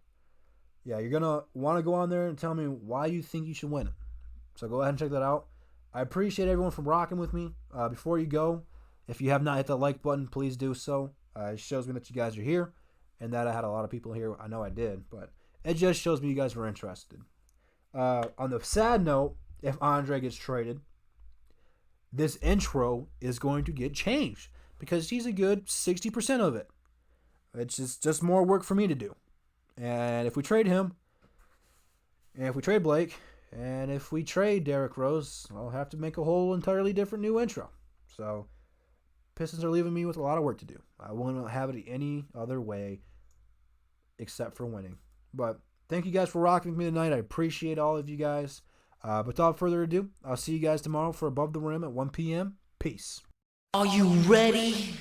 yeah, you're going to want to go on there and tell me why you think you should win it. So go ahead and check that out. I appreciate everyone for rocking with me. Before you go, if you have not hit that like button, please do so. It shows me that you guys are here and that I had a lot of people here. I know I did, but it just shows me you guys were interested. On the sad note, if Andre gets traded, this intro is going to get changed because he's a good 60% of it. It's just more work for me to do. And if we trade him, and if we trade Blake, and if we trade Derrick Rose, I'll have to make a whole entirely different new intro. So Pistons are leaving me with a lot of work to do. I won't have it any other way except for winning. But thank you guys for rocking with me tonight. I appreciate all of you guys. But without further ado, I'll see you guys tomorrow for Above the Rim at 1 p.m. Peace. Are you ready?